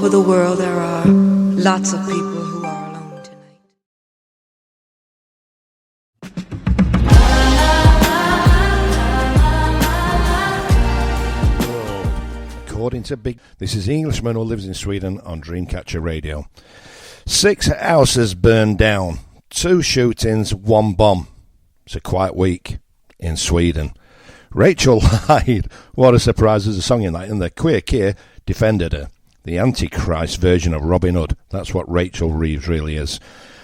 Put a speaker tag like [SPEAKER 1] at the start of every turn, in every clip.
[SPEAKER 1] over the world there are lots of people who are alone tonight.
[SPEAKER 2] According to this is the Englishman who lives in Sweden on Dreamcatcher Radio. 6 houses burned down, 2 shootings, 1 bomb. It's a quiet week in Sweden. Rachel Hyde, what a surprise, there's a song in that, and the queer Keir defended her. The Antichrist version of Robin Hood. That's what Rachel Reeves really is.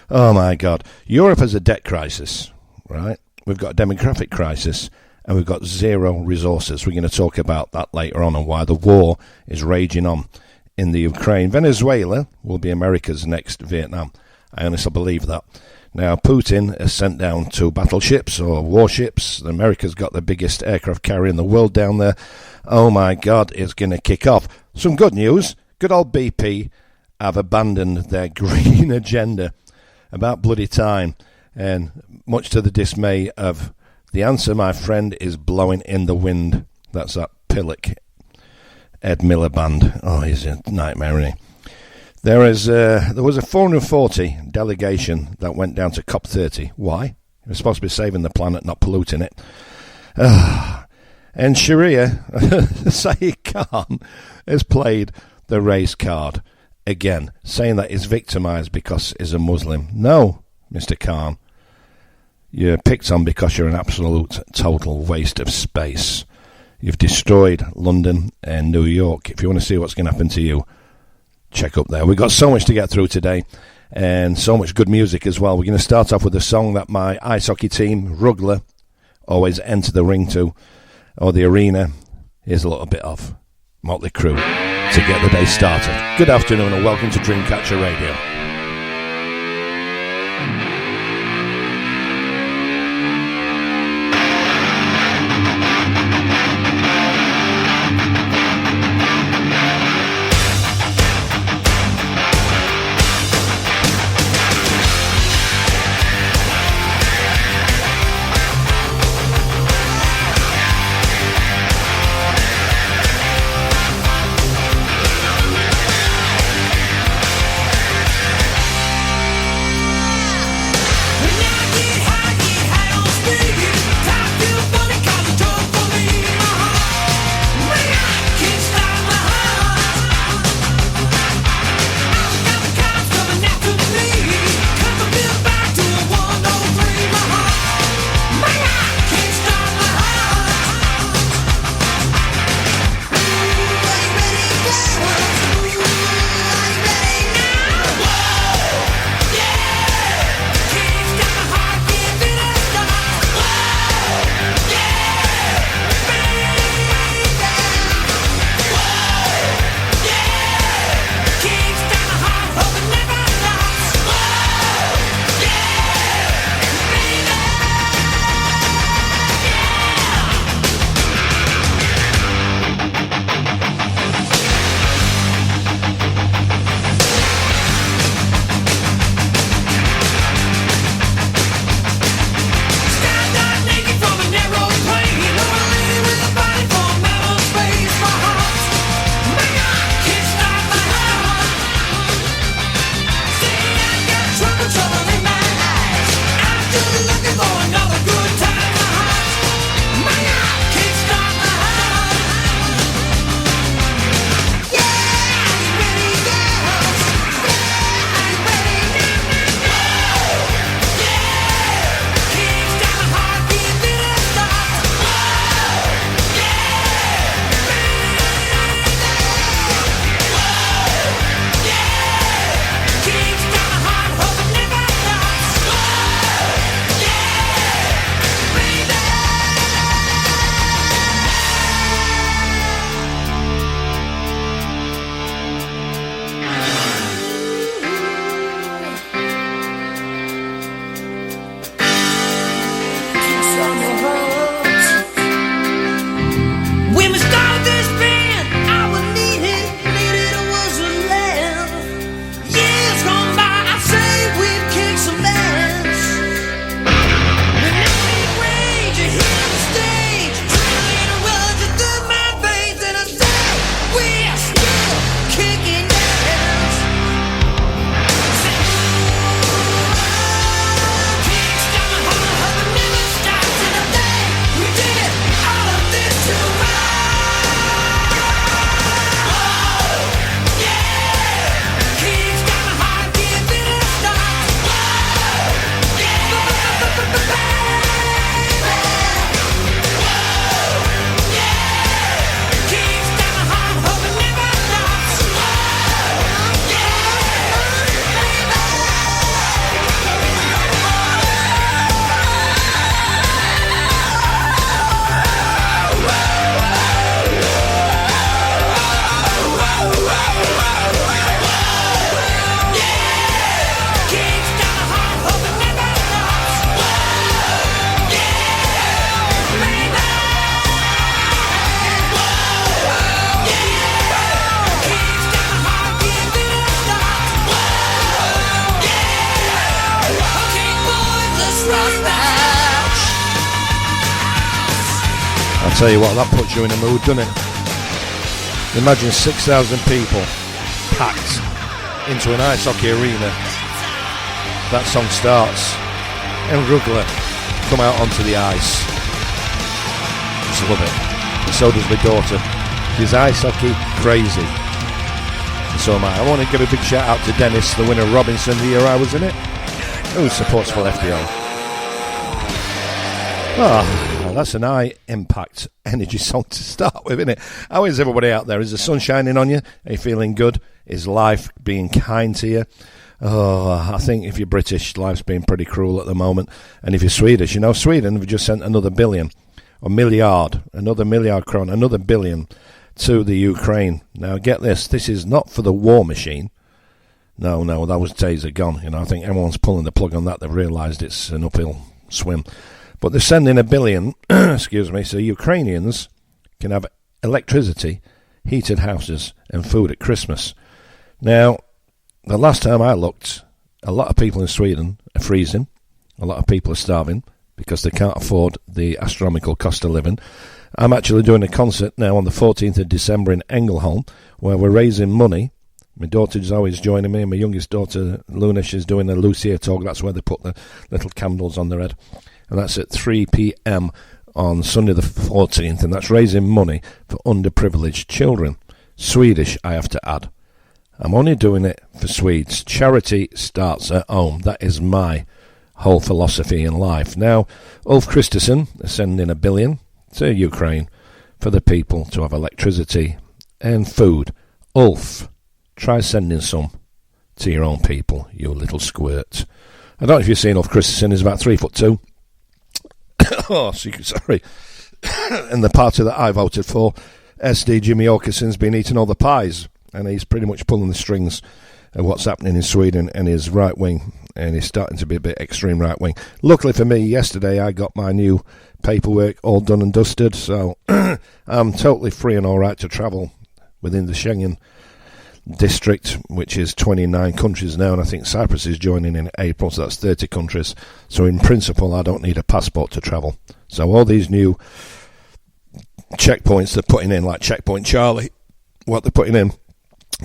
[SPEAKER 2] Oh my God. Europe has a debt crisis, right? We've got a demographic crisis, and we've got zero resources. We're going to talk about that later on and why the war is raging on in the Ukraine. Venezuela will be America's next Vietnam. I honestly believe that. Now, Putin has sent down 2 battleships or warships. America's got the biggest aircraft carrier in the world down there. Oh my God, it's going to kick off. Some good news. Good old BP have abandoned their green agenda. About bloody time. And much to the dismay of the answer, my friend, is blowing in the wind. That's that Pillock Ed Miller band. Oh, he's a nightmare, isn't he? There was a 440 delegation that went down to COP30. Why? We're supposed to be saving the planet, not polluting it. And Sharia, Saeed Khan, has played the race card again, saying that he's victimised because he's a Muslim. No, Mr. Khan. You're picked on because you're an absolute total waste of space. You've destroyed London and New York. If you want to see what's going to happen to you, check up there. We've got so much to get through today and so much good music as well. We're going to start off with a song that my ice hockey team, Rugler, always enter the ring to, or the arena. Here's a little bit of Motley Crue to get the day started. Good afternoon and welcome to Dreamcatcher Radio. tell you what, that puts you in a mood, doesn't it? Imagine 6,000 people packed into an ice hockey arena. That song starts and Rugler come out onto the ice. Just love it. And so does my daughter. She's ice hockey crazy. And so am I. I want to give a big shout out to Dennis, the winner of Robinson, the year I was in it, who supports for FDL. Oh, that's an high impact energy song to start with, isn't it? How is everybody out there? Is the sun shining on you? Are you feeling good? Is life being kind to you? Oh, I think if you're British, life's been pretty cruel at the moment. And if you're Swedish, you know, Sweden have just sent another billion, or milliard, another milliard krona, another billion to the Ukraine. Now, get this. This is not for the war machine. No, those days are gone. You know, I think everyone's pulling the plug on that. They've realised it's an uphill swim. But they're sending $1 billion, excuse me, so Ukrainians can have electricity, heated houses, and food at Christmas. Now, the last time I looked, a lot of people in Sweden are freezing. A lot of people are starving because they can't afford the astronomical cost of living. I'm actually doing a concert now on the 14th of December in Ängelholm where we're raising money. My daughter's always joining me, and my youngest daughter, Luna, she's doing a Lucia talk. That's where they put the little candles on their head. And that's at 3 p.m. on Sunday the 14th, and that's raising money for underprivileged children. Swedish, I have to add. I'm only doing it for Swedes. Charity starts at home. That is my whole philosophy in life. Now, Ulf Kristersson is sending $1 billion to Ukraine for the people to have electricity and food. Ulf, try sending some to your own people, you little squirt. I don't know if you've seen Ulf Kristersson. He's about 3'2". Oh, sorry. And the party that I voted for, SD Jimmy Åkesson's been eating all the pies, and he's pretty much pulling the strings of what's happening in Sweden, and his right wing, and he's starting to be a bit extreme right wing. Luckily for me, yesterday I got my new paperwork all done and dusted, so I'm totally free and all right to travel within the Schengen district, which is 29 countries now, and I think Cyprus is joining in April, so that's 30 countries. So in principle, I don't need a passport to travel. So all these new checkpoints they're putting in, like Checkpoint Charlie, what they're putting in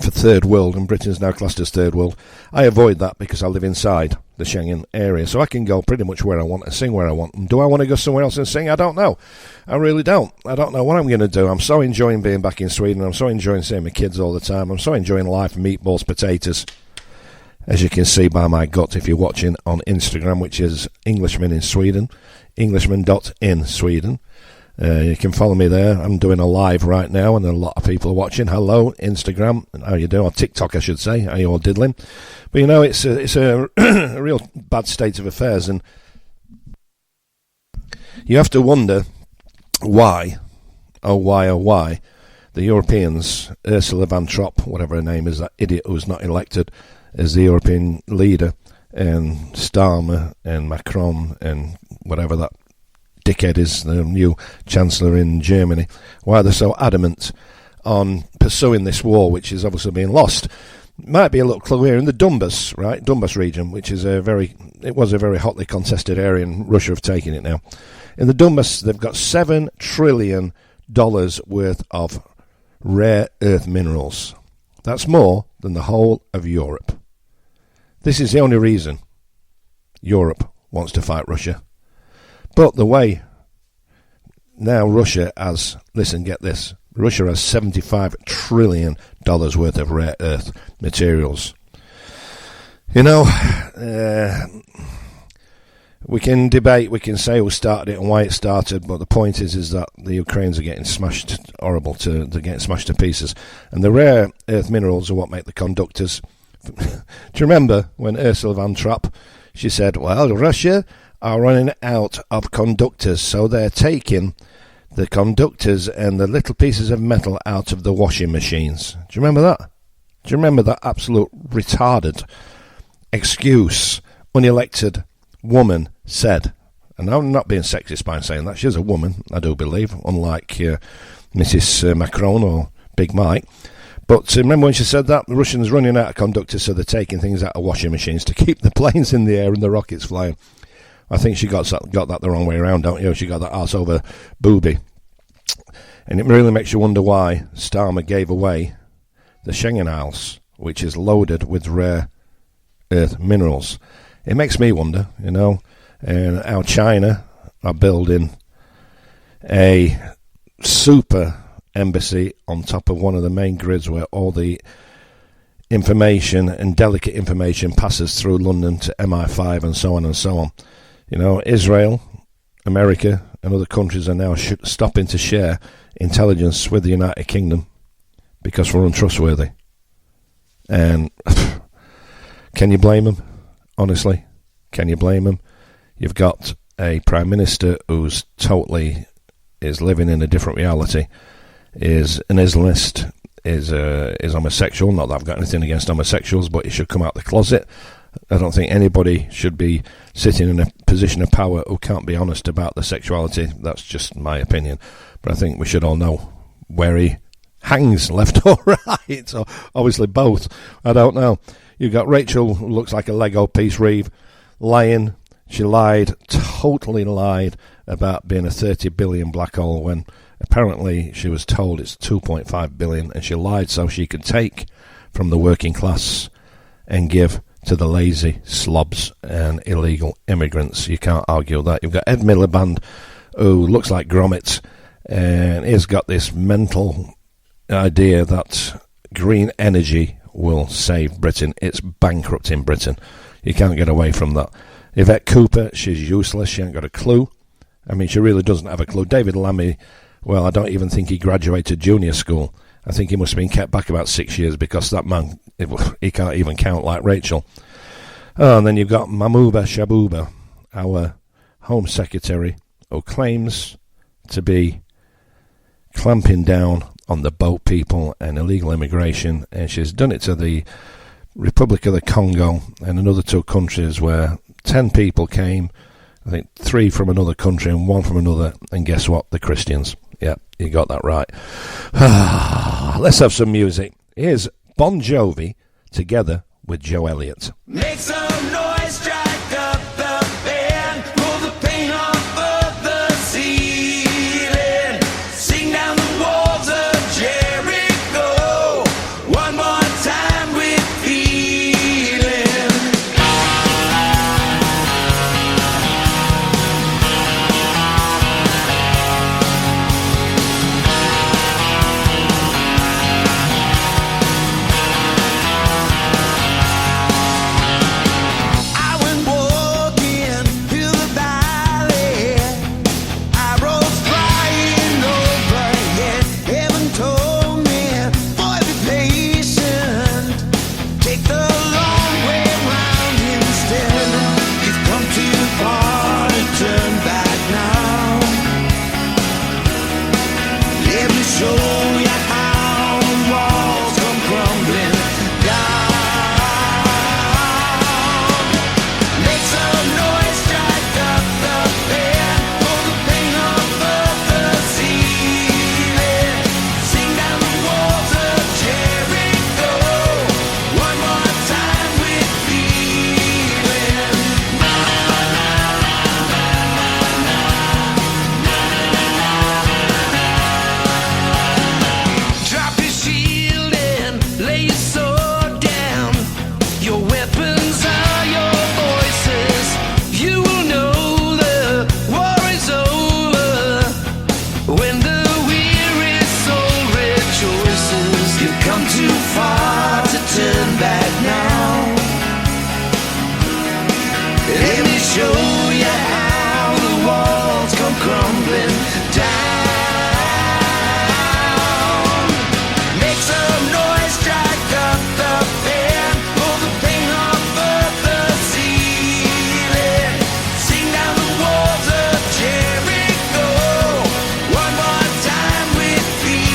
[SPEAKER 2] for third world, and Britain's now classed as third world, I avoid that because I live inside the Schengen area, so I can go pretty much where I want and sing where I want. And do I want to go somewhere else and sing? I don't know. I really don't. I don't know what I'm going to do. I'm so enjoying being back in Sweden. I'm so enjoying seeing my kids all the time. I'm so enjoying life, meatballs, potatoes, as you can see by my gut if you're watching on Instagram, which is Englishman in Sweden, Englishman.in Sweden. You can follow me there. I'm doing a live right now, and a lot of people are watching. Hello, Instagram. How you doing? Or TikTok, I should say. How you all diddling? But you know, it's a a real bad state of affairs, and you have to wonder why the Europeans, Ursula von Trop, whatever her name is, that idiot who's not elected as the European leader, and Starmer and Macron and whatever that dickhead is, the new chancellor in Germany, why they're so adamant on pursuing this war, which is obviously being lost. Might be a little clue here in the Donbass, right? Donbass region, which is it was a very hotly contested area, and Russia have taken it now. In the Donbass, they've got $7 trillion worth of rare earth minerals. That's more than the whole of Europe. This is the only reason Europe wants to fight Russia. But the way now Russia has, listen, get this, Russia has $75 trillion worth of rare earth materials. You know, we can debate, we can say who started it and why it started, but the point is that the Ukrainians are getting smashed, they're getting smashed to pieces. And the rare earth minerals are what make the conductors. Do you remember when Ursula von Trapp, she said, well, Russia are running out of conductors, so they're taking the conductors and the little pieces of metal out of the washing machines. Do you remember that? Do you remember that absolute retarded excuse unelected woman said? And I'm not being sexist by saying that. She's a woman, I do believe, unlike Mrs. Macron or Big Mike. But remember when she said that? The Russians are running out of conductors, so they're taking things out of washing machines to keep the planes in the air and the rockets flying. I think she got that the wrong way around, don't you? She got that arse over booby. And it really makes you wonder why Starmer gave away the Schengen Isles, which is loaded with rare earth minerals. It makes me wonder, and how China are building a super embassy on top of one of the main grids where all the information and delicate information passes through London to MI5 and so on and so on. Israel, America and other countries are now stopping to share intelligence with the United Kingdom because we're untrustworthy. And can you blame them? Honestly, can you blame them? You've got a Prime Minister who's totally is living in a different reality, is an Islamist, is homosexual. Not that I've got anything against homosexuals, but he should come out the closet. I don't think anybody should be sitting in a position of power who can't be honest about their sexuality. That's just my opinion. But I think we should all know where he hangs, left or right. So obviously both. I don't know. You've got Rachel, who looks like a Lego piece, Reeve, lying. She lied, totally lied about being a 30 billion black hole when apparently she was told it's 2.5 billion, and she lied so she could take from the working class and give to the lazy slobs and illegal immigrants. You can't argue that. You've got Ed Miliband, who looks like Gromit, and he's got this mental idea that green energy will save Britain. It's bankrupting Britain. You can't get away from that. Yvette Cooper, she's useless. She ain't got a clue. I mean, she really doesn't have a clue. David Lammy, well, I don't even think he graduated junior school. I think he must have been kept back about 6 years because that man, he can't even count like Rachel. Oh, and then you've got Mahmouba Shabuba, our Home Secretary, who claims to be clamping down on the boat people and illegal immigration, and she's done it to the Republic of the Congo and another 2 countries where 10 people came, I think 3 from another country and 1 from another, and guess what? The Christians. Yeah, you got that right. Let's have some music. Here's Bon Jovi together with Joe Elliott.
[SPEAKER 3] Make some noise, strike up the band, pull the paint off of the ceiling, sing down the walls of Jericho, one more time with feeling. I went walking through the valley, I rose flying overhead. Heaven told me, boy, be patient, take the long way round instead. You've come too far to turn back now. Let me show you how the walls come crumbling down. Make some noise, strike up the band, pull the paint off of the ceiling, sing down the walls of Jericho, one more time with feeling. Drop your shield and lay your sword down. Your weapons are your voices. You will know the war is over when the weary soul rejoices. You've come too far to turn back now. Let me show you how the walls come crumbling down. Make some noise, strike up the band, pull the paint off of the ceiling, sing down the walls of Jericho, one more time with feeling.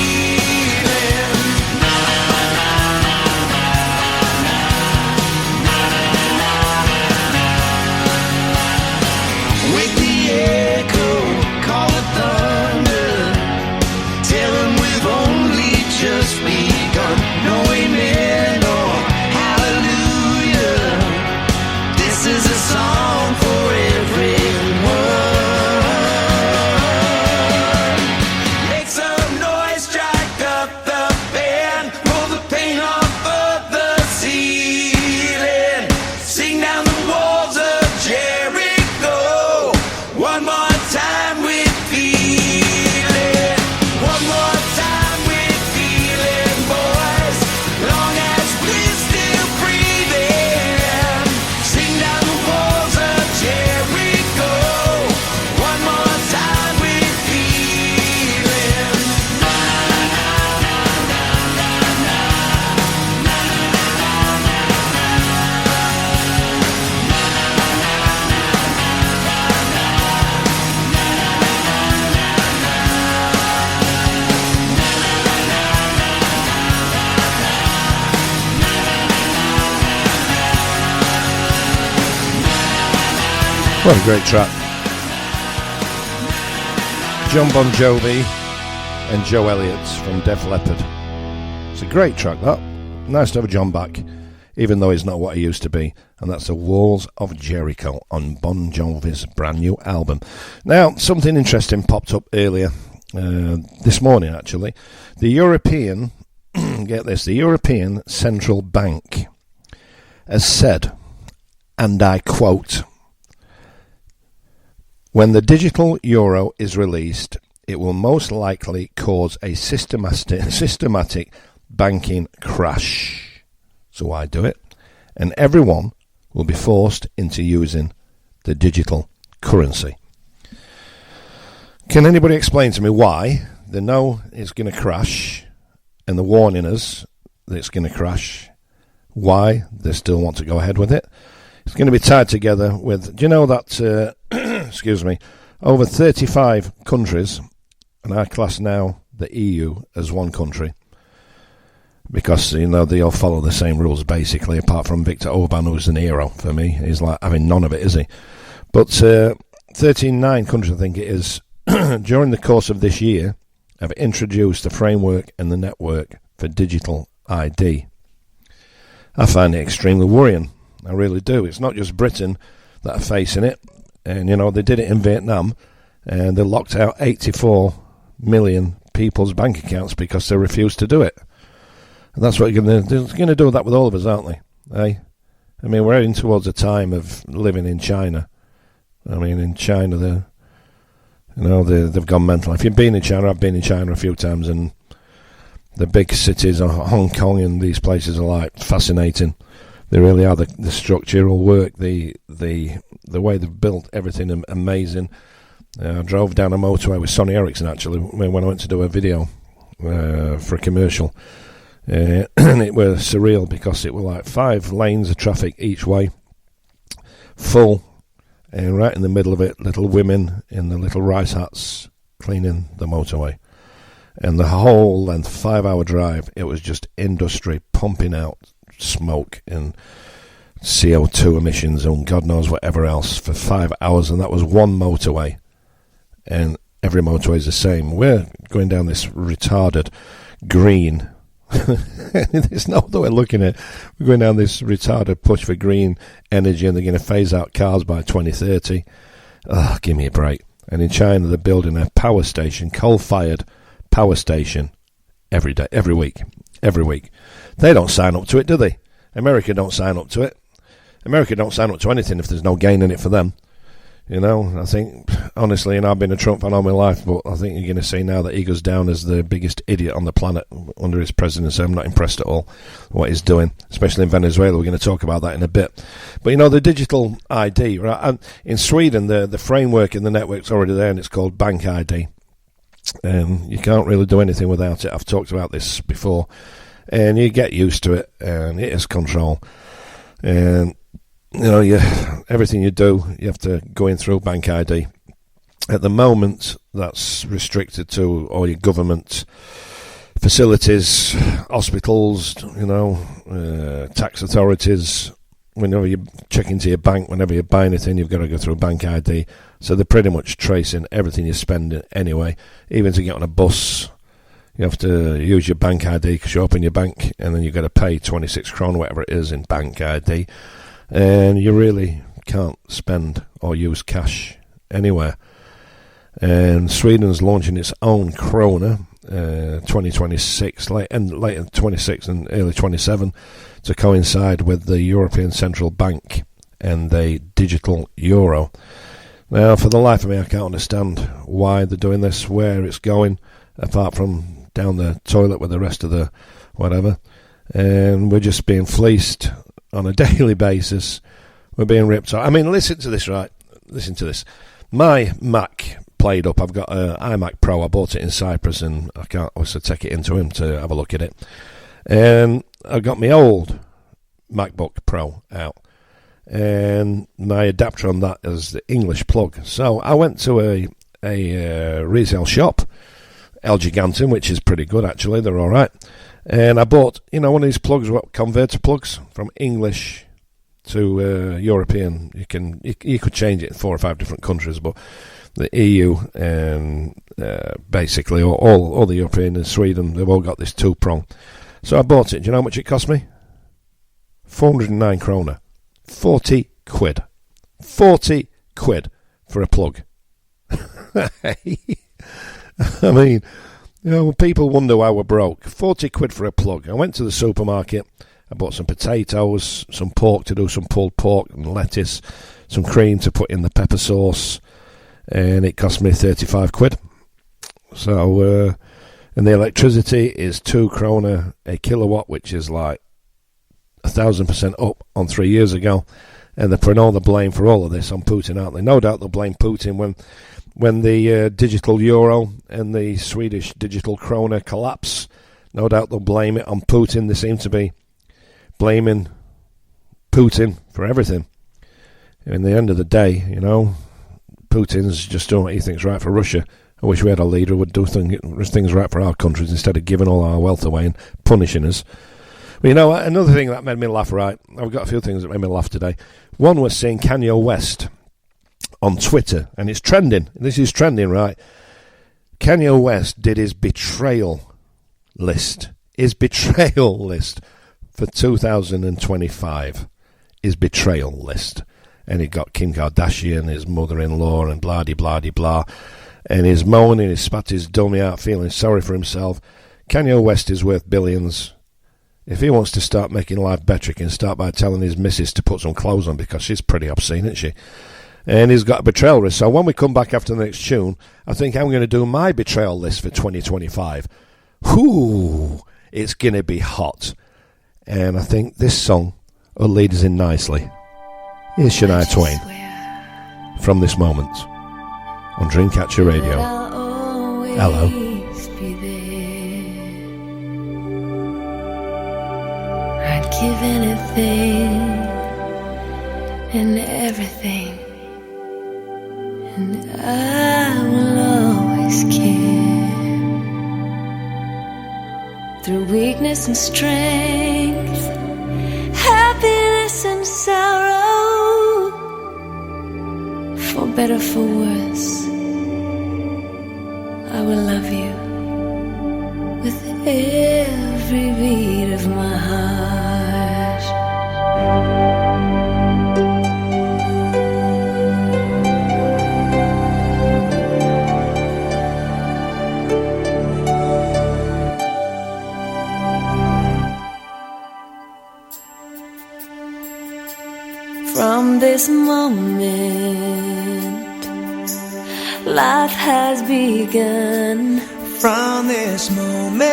[SPEAKER 2] What a great track. John Bon Jovi and Joe Elliott from Def Leppard. It's a great track, that. Nice to have John back, even though he's not what he used to be. And that's the Walls of Jericho on Bon Jovi's brand new album. Now, something interesting popped up earlier, this morning actually. The European, get this, the European Central Bank has said, and I quote, "When the digital euro is released, it will most likely cause a systematic banking crash. So why do it? And everyone will be forced into using the digital currency." Can anybody explain to me why they know it's going to crash and they're warning us that it's going to crash, why they still want to go ahead with it? It's going to be tied together with, do you know that, excuse me, over 35 countries, and I class now the EU as one country, because, you know, they all follow the same rules, basically, apart from Viktor Orban, who's an hero for me. He's like having none of it, is he? But 39 countries, I think it is, during the course of this year, have introduced the framework and the network for digital ID. I find it extremely worrying. I really do. It's not just Britain that are facing it. And, you know, they did it in Vietnam, and they locked out 84 million people's bank accounts because they refused to do it. And that's what they're going to do that with all of us, aren't they? Eh? I mean, we're heading towards a time of living in China. I mean, in China, they've gone mental. If you've been in China, I've been in China a few times, and the big cities of Hong Kong and these places are like fascinating. They really are. The structural work, the way they've built everything, amazing. I drove down a motorway with Sony Ericsson actually when I went to do a video for a commercial, and it was surreal because it were like 5 lanes of traffic each way, full, and right in the middle of it, little women in the little rice hats cleaning the motorway, and the whole length, 5-hour drive, it was just industry pumping out smoke and CO2 emissions and God knows whatever else for 5 hours, and that was one motorway, and every motorway is the same. We're going down this retarded green there's no other way of looking at it. We're going down this retarded push for green energy, and they're going to phase out cars by 2030. Oh, give me a break. And in China, they're building a power station, coal-fired power station, every week. They don't sign up to it, do they? America don't sign up to it. America don't sign up to anything if there's no gain in it for them. You know, I think, honestly, and I've been a Trump fan all my life, but I think you're going to see now that he goes down as the biggest idiot on the planet under his presidency. I'm not impressed at all what he's doing, especially in Venezuela. We're going to talk about that in a bit. But, you know, the digital ID, right? And in Sweden, the framework in the network's already there, and it's called Bank ID. You can't really do anything without it. I've talked about this before. And you get used to it, and it is control. And, you know, everything you do, you have to go in through Bank ID. At the moment, that's restricted to all your government facilities, hospitals, you know, tax authorities. Whenever you check into your bank, whenever you buy anything, you've got to go through Bank ID. So they're pretty much tracing everything you spend anyway. Even to get on a bus, you have to use your Bank ID because you open your bank, and then you've got to pay 26 kron, whatever it is, in Bank ID. And you really can't spend or use cash anywhere. And Sweden's launching its own krona, 2026, late 26 and early 27, to coincide with the European Central Bank and the digital euro. Now, for the life of me, I can't understand why they're doing this, where it's going, apart from down the toilet with the rest of the whatever. And we're just being fleeced on a daily basis. We're being ripped off. I mean, listen to this, right? Listen to this. My Mac played up. I've got an iMac Pro. I bought it in Cyprus, and I can't also take it into him to have a look at it. And I got my old MacBook Pro out, and my adapter on that is the English plug. So I went to a resale shop, El Gigantum, which is pretty good actually. They're all right. And I bought, you know, one of these plugs, converter plugs from English to European. You could change it in 4 or 5 different countries, but the EU and basically all the European and Sweden, they've all got this 2-prong. So I bought it. Do you know how much it cost me? 409 krona. 40 quid. 40 quid for a plug. I mean, when people wonder why we're broke, 40 quid for a plug. I went to the supermarket. I bought some potatoes, some pork to do some pulled pork and lettuce, some cream to put in the pepper sauce, and it cost me 35 quid. So, and the electricity is 2 krona a kilowatt, which is like 1,000% up on 3 years ago. And they're putting all the blame for all of this on Putin, aren't they? No doubt they'll blame Putin when the digital euro and the Swedish digital krona collapse. No doubt they'll blame it on Putin. They seem to be blaming Putin for everything. In the end of the day, Putin's just doing what he thinks right for Russia. I wish we had a leader who would do things right for our countries instead of giving all our wealth away and punishing us. Well, you know what? Another thing that made me laugh, right? I've got a few things that made me laugh today. One was seeing Kanye West on Twitter, and it's trending. This is trending, right? Kanye West did his betrayal list. His betrayal list for 2025. His betrayal list. And he got Kim Kardashian, his mother-in-law, and blah-de-blah-de-blah. And he's moaning, he's spat his dummy out, feeling sorry for himself. Kanye West is worth billions. If he wants to start making life better, he can start by telling his missus to put some clothes on, because she's pretty obscene, isn't she? And he's got a betrayal list. So when we come back after the next tune, I think I'm going to do my betrayal list for 2025. Whoo! It's going to be hot. And I think this song will lead us in nicely. Here's Shania Twain from This Moment on Dreamcatcher Radio. Hello.
[SPEAKER 4] I'd give anything and everything, and I will always care. Through weakness and strength, happiness and sorrow, for better, for worse, I will love you with every beat of my heart. From this moment, life has begun.
[SPEAKER 3] From this moment,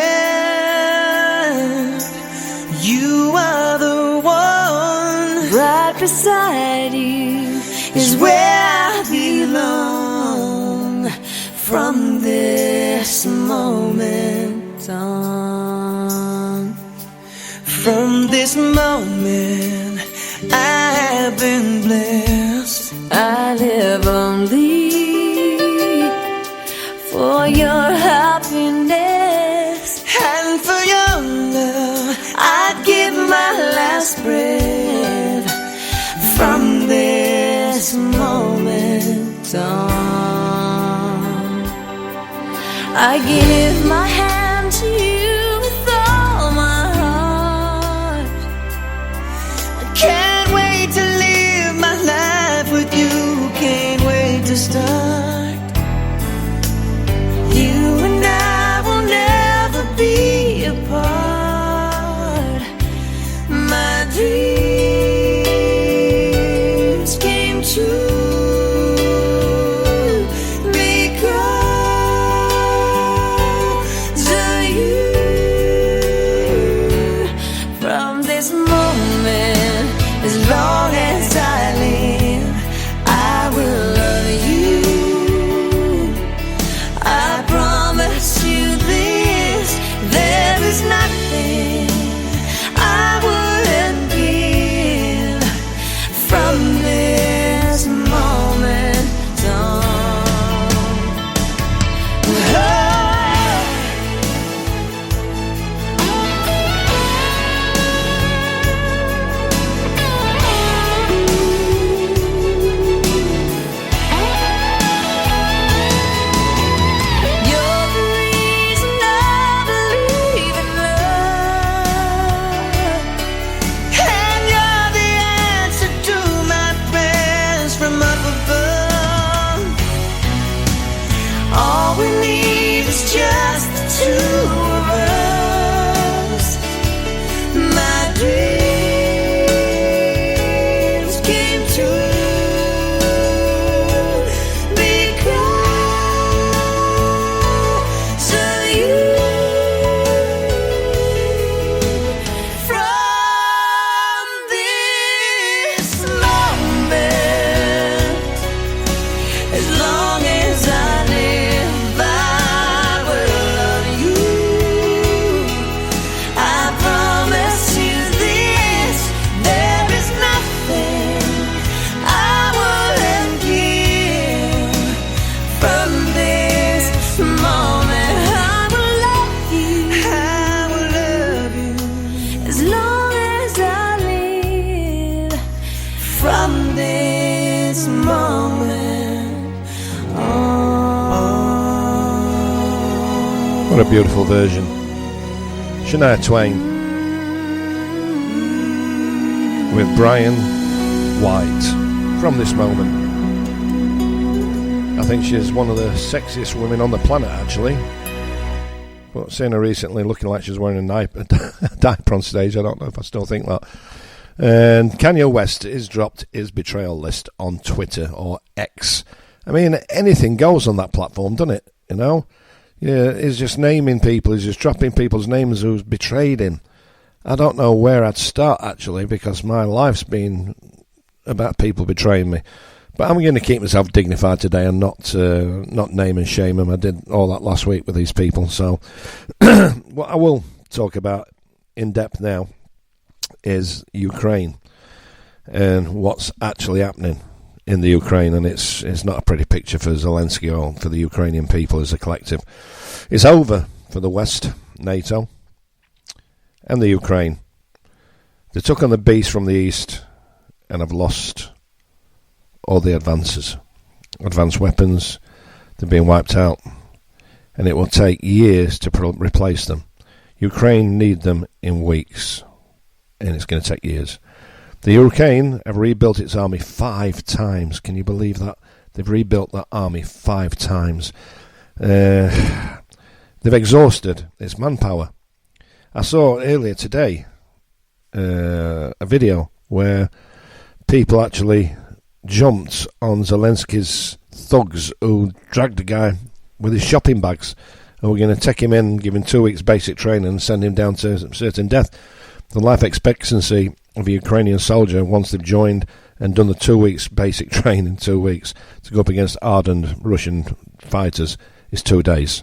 [SPEAKER 3] you are the one.
[SPEAKER 4] Right beside you is where I belong. From this moment on,
[SPEAKER 3] From this moment, I have been blessed.
[SPEAKER 4] I live only for your happiness
[SPEAKER 3] And for your love,
[SPEAKER 4] I'd give my last breath. From this moment on, I give my hand to you with all my heart.
[SPEAKER 3] I can't wait to live my life with you. Can't wait to start.
[SPEAKER 4] You and I will never be apart. My dreams came true because of you. From this moment, as long as I live, I will love you. I promise you this, there is nothing I wouldn't give.
[SPEAKER 2] What a beautiful version. Shania Twain with Brian White. From This Moment. I think she's one of the sexiest women on the planet, actually. But seeing her recently looking like she's wearing a diaper on stage, I don't know if I still think that. And Kanye West has dropped his betrayal list on Twitter or X. I mean, anything goes on that platform, doesn't it? You know? Yeah, he's just naming people, he's just dropping people's names who's betrayed him. I don't know where I'd start, actually, because my life's been about people betraying me. But I'm going to keep myself dignified today and not name and shame them. I did all that last week with these people. So what I will talk about in depth now is Ukraine and what's actually happening in the Ukraine. And it's not a pretty picture for Zelensky or for the Ukrainian people as a collective. It's over for the West, NATO, and the Ukraine. They took on the beast from the East and have lost all the advances. Advanced weapons, they're being wiped out. And it will take years to replace them. Ukraine need them in weeks. And it's going to take years. The Ukraine have rebuilt its army 5 times. Can you believe that? They've rebuilt that army 5 times. They've exhausted its manpower. I saw earlier today a video where people actually jumped on Zelensky's thugs who dragged a guy with his shopping bags and were going to take him in, give him 2 weeks basic training and send him down to certain death. The life expectancy of a Ukrainian soldier once they've joined and done the 2 weeks basic training in 2 weeks to go up against ardent Russian fighters is 2 days.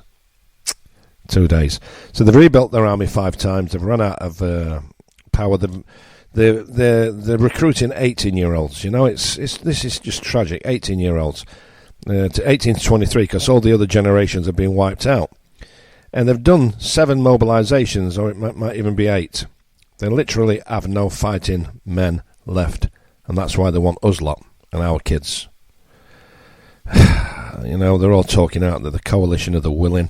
[SPEAKER 2] 2 days. So they've rebuilt their army 5 times. They've run out of power. They're recruiting 18-year-olds. You know, this is just tragic. 18-year-olds to 18 to 23, because all the other generations have been wiped out. And they've done 7 mobilizations, or it might even be 8. They literally have no fighting men left, and that's why they want us lot and our kids. You know, they're all talking out that the coalition of the willing.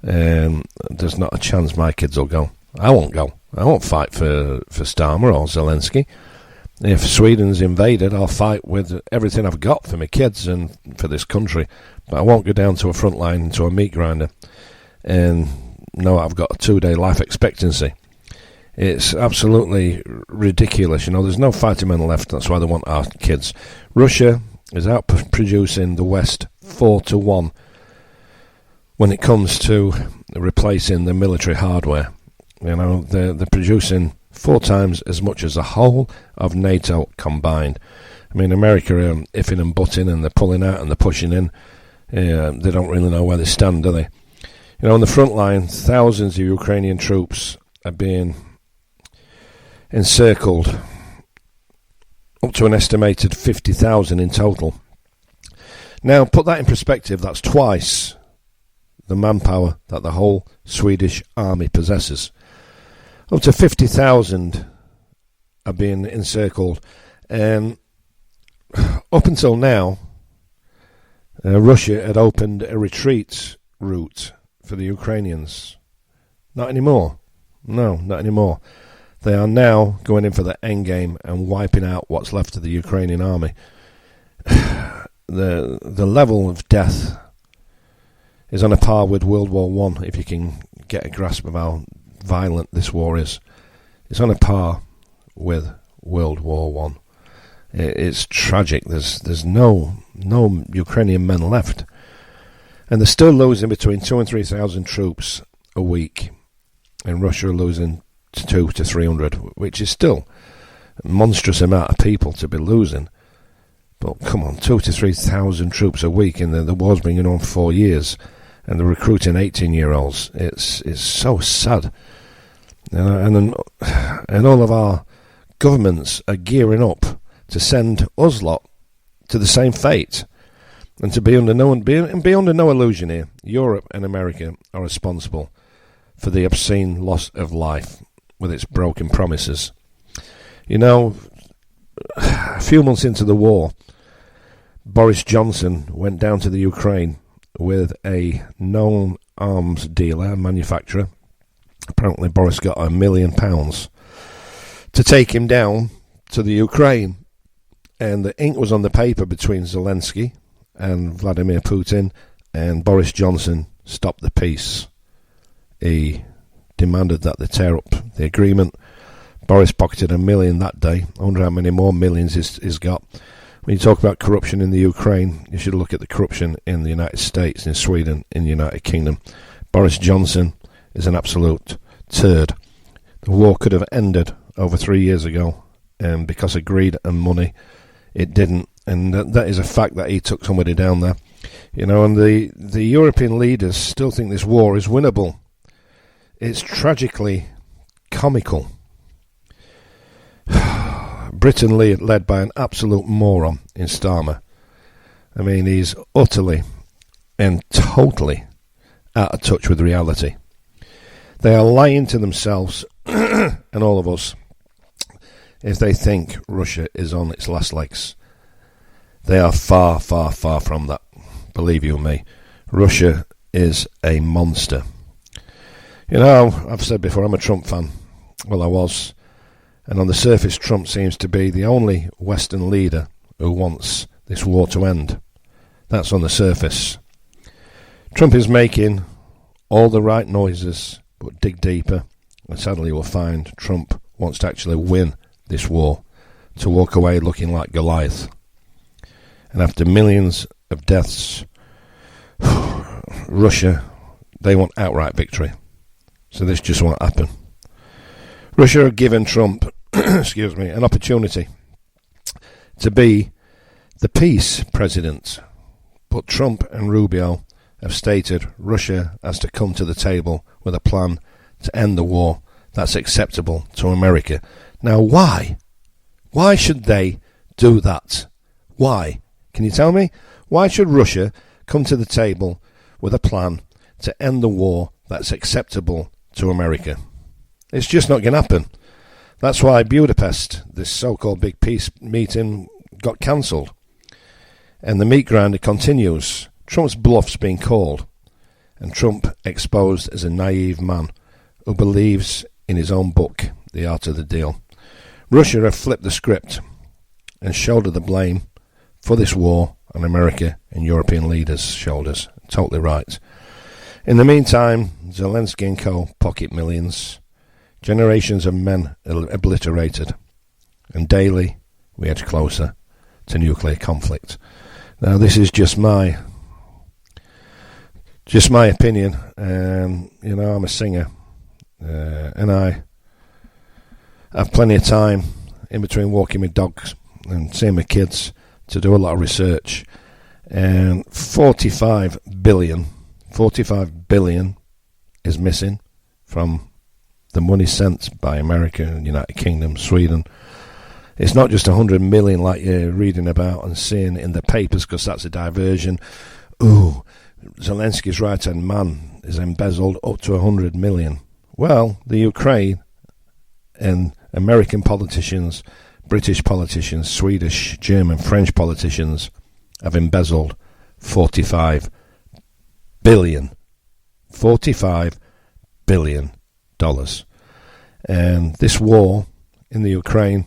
[SPEAKER 2] There's not a chance my kids will go. I won't go. I won't fight for Starmer or Zelensky. If Sweden's invaded, I'll fight with everything I've got for my kids and for this country. But I won't go down to a front line, into a meat grinder. And no, I've got a 2-day life expectancy. It's absolutely ridiculous. You know, there's no fighting men left. That's why they want our kids. Russia is outproducing the West 4-1 when it comes to replacing the military hardware. You know, they're producing 4 times as much as the whole of NATO combined. I mean, America are iffing and butting, and they're pulling out and they're pushing in. They don't really know where they stand, do they? You know, on the front line, thousands of Ukrainian troops are being encircled, up to an estimated 50,000 in total. Now, put that in perspective, that's twice the manpower that the whole Swedish army possesses. Up to 50,000 are being encircled. And up until now, Russia had opened a retreat route for the Ukrainians. Not anymore. No, not anymore. They are now going in for the end game and wiping out what's left of the Ukrainian army. The level of death is on a par with World War I, if you can get a grasp of how violent this war is. It's on a par with World War I. It's tragic. There's no Ukrainian men left. And they're still losing between 2,000 and 3,000 troops a week. And Russia are losing 200 to 300, which is still a monstrous amount of people to be losing. But come on, 2,000 to 3,000 troops a week, and the war's been going on for 4 years, and they're recruiting 18-year-olds. It's so sad. And all of our governments are gearing up to send us lot to the same fate, and to be under no illusion here. Europe and America are responsible for the obscene loss of life with its broken promises. You know, a few months into the war, Boris Johnson went down to the Ukraine with a known arms dealer and manufacturer. Apparently Boris got £1 million to take him down to the Ukraine. And the ink was on the paper between Zelensky and Vladimir Putin, and Boris Johnson stopped the peace. He demanded that they tear up the agreement. Boris pocketed £1 million that day. I wonder how many more millions he's got. When you talk about corruption in the Ukraine, you should look at the corruption in the United States, in Sweden, in the United Kingdom. Boris Johnson is an absolute turd. The war could have ended over 3 years ago, and because of greed and money, it didn't. And that is a fact that he took somebody down there. You know, and the European leaders still think this war is winnable. It's tragically comical. Britain led by an absolute moron in Starmer. I mean, he's utterly and totally out of touch with reality. They are lying to themselves and all of us if they think Russia is on its last legs. They are far, far, far from that. Believe you me. Russia is a monster. You know, I've said before, I'm a Trump fan. Well, I was. And on the surface, Trump seems to be the only Western leader who wants this war to end. That's on the surface. Trump is making all the right noises, but dig deeper, and sadly you'll find Trump wants to actually win this war, to walk away looking like Goliath. And after millions of deaths, Russia, they want outright victory. So this just won't happen. Russia have given Trump excuse me, an opportunity to be the peace president. But Trump and Rubio have stated Russia has to come to the table with a plan to end the war that's acceptable to America. Now, why? Why should they do that? Why? Can you tell me? Why should Russia come to the table with a plan to end the war that's acceptable to America? It's just not going to happen. That's why Budapest, this so-called big peace meeting, got cancelled. And the meat grinder continues. Trump's bluff's been called. And Trump exposed as a naive man who believes in his own book, The Art of the Deal. Russia have flipped the script and shouldered the blame for this war on America and European leaders' shoulders. Totally right. In the meantime, Zelensky and co. pocket millions. Generations of men obliterated, and daily we edge closer to nuclear conflict. Now, this is just my opinion. You know, I'm a singer, and I have plenty of time in between walking my dogs and seeing my kids to do a lot of research. And 45 billion is missing from the money sent by America and United Kingdom, Sweden. It's not just 100 million like you're reading about and seeing in the papers, because that's a diversion. Ooh, Zelensky's right-hand man is embezzled up to 100 million. Well, the Ukraine and American politicians, British politicians, Swedish, German, French politicians have embezzled 45 billion. $45 billion. And this war in the Ukraine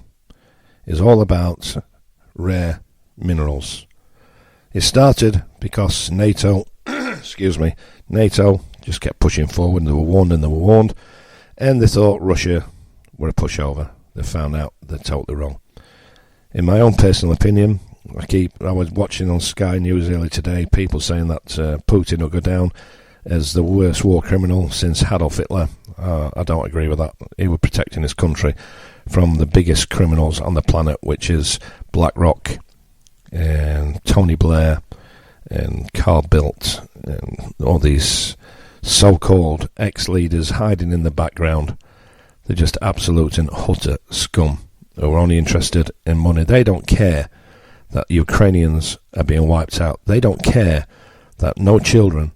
[SPEAKER 2] is all about rare minerals. It started because NATO just kept pushing forward, and they were warned, and they thought Russia were a pushover. They found out they're totally wrong. In my own personal opinion, I was watching on Sky News earlier today, people saying that Putin will go down as the worst war criminal since Adolf Hitler. I don't agree with that. He was protecting his country from the biggest criminals on the planet, which is BlackRock and Tony Blair and Carl Bildt and all these so-called ex-leaders hiding in the background. They're just absolute and utter scum who are only interested in money. They don't care that Ukrainians are being wiped out. They don't care that no children,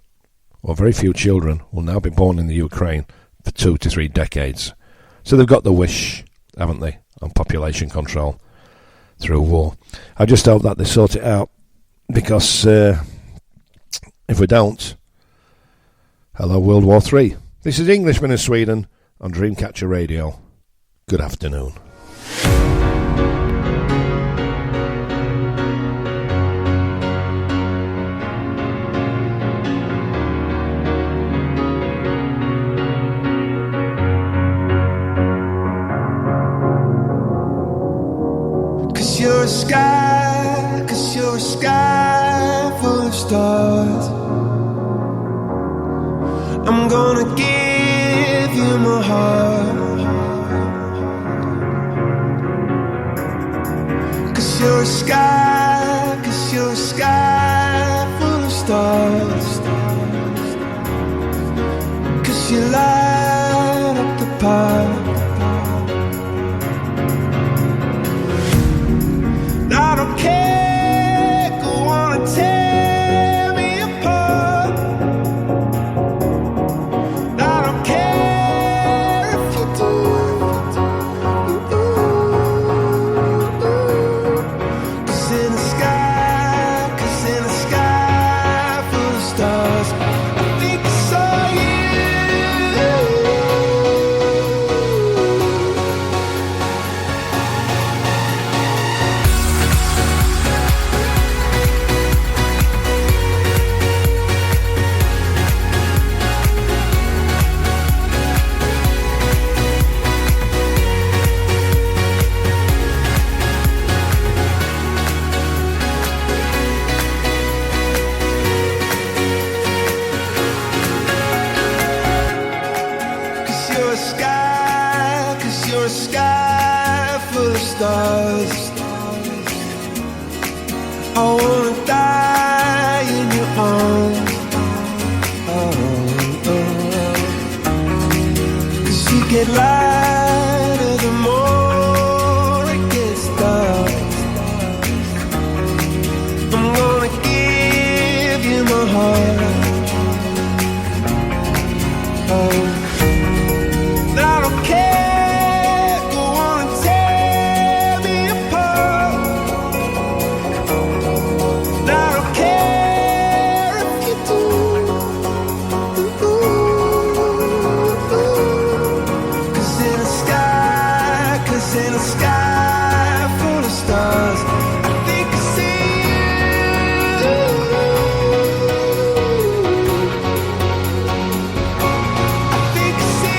[SPEAKER 2] or very few children, will now be born in the Ukraine for 2 to 3 decades. So they've got the wish, haven't they, on population control through war. I just hope that they sort it out, because if we don't, Hello, World War III. This is Englishman in Sweden on Dreamcatcher Radio. Good afternoon.
[SPEAKER 3] 'Cause you're a sky full of stars. I'm gonna give you my heart. 'Cause you're a sky full of stars. 'Cause you light up the park. I don't care, go on and tear me apart. I don't care if you do. Cause in the sky full of stars, I think I saw you. Cause you're a sky full of stars. I wanna die in your arms. Cause you get lighter the more it gets dark. I'm gonna give you my heart. I don't care, go on and tear me apart. I don't care if you do. Cause in the sky full of stars, I think I see you. I think I see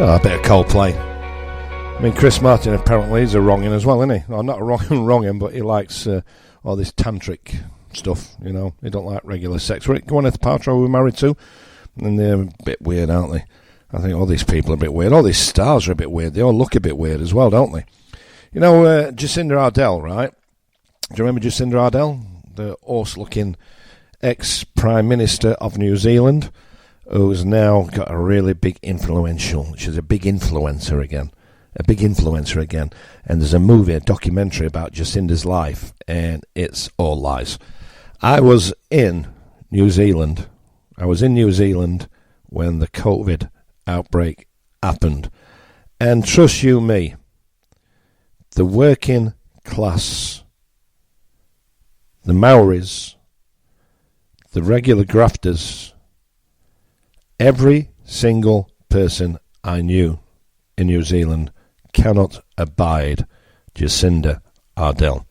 [SPEAKER 2] Oh, a bit of Coldplay. I mean, Chris Martin apparently is a wrongin as well, isn't he? Well, not a wrongin, but he likes all this tantric stuff, you know. He don't like regular sex. Gwyneth Paltrow we're married to, and they're a bit weird, aren't they? I think all these people are a bit weird. All these stars are a bit weird. They all look a bit weird as well, don't they? You know, Jacinda Ardern, right? Do you remember Jacinda Ardern? The horse-looking ex-Prime Minister of New Zealand, who's now got a really big influential. She's a big influencer again. And there's a movie, a documentary about Jacinda's life, and it's all lies. I was in New Zealand when the COVID outbreak happened, And trust you me, the working class, the Maoris, the regular grafters, every single person I knew in New Zealand cannot abide Jacinda Ardern.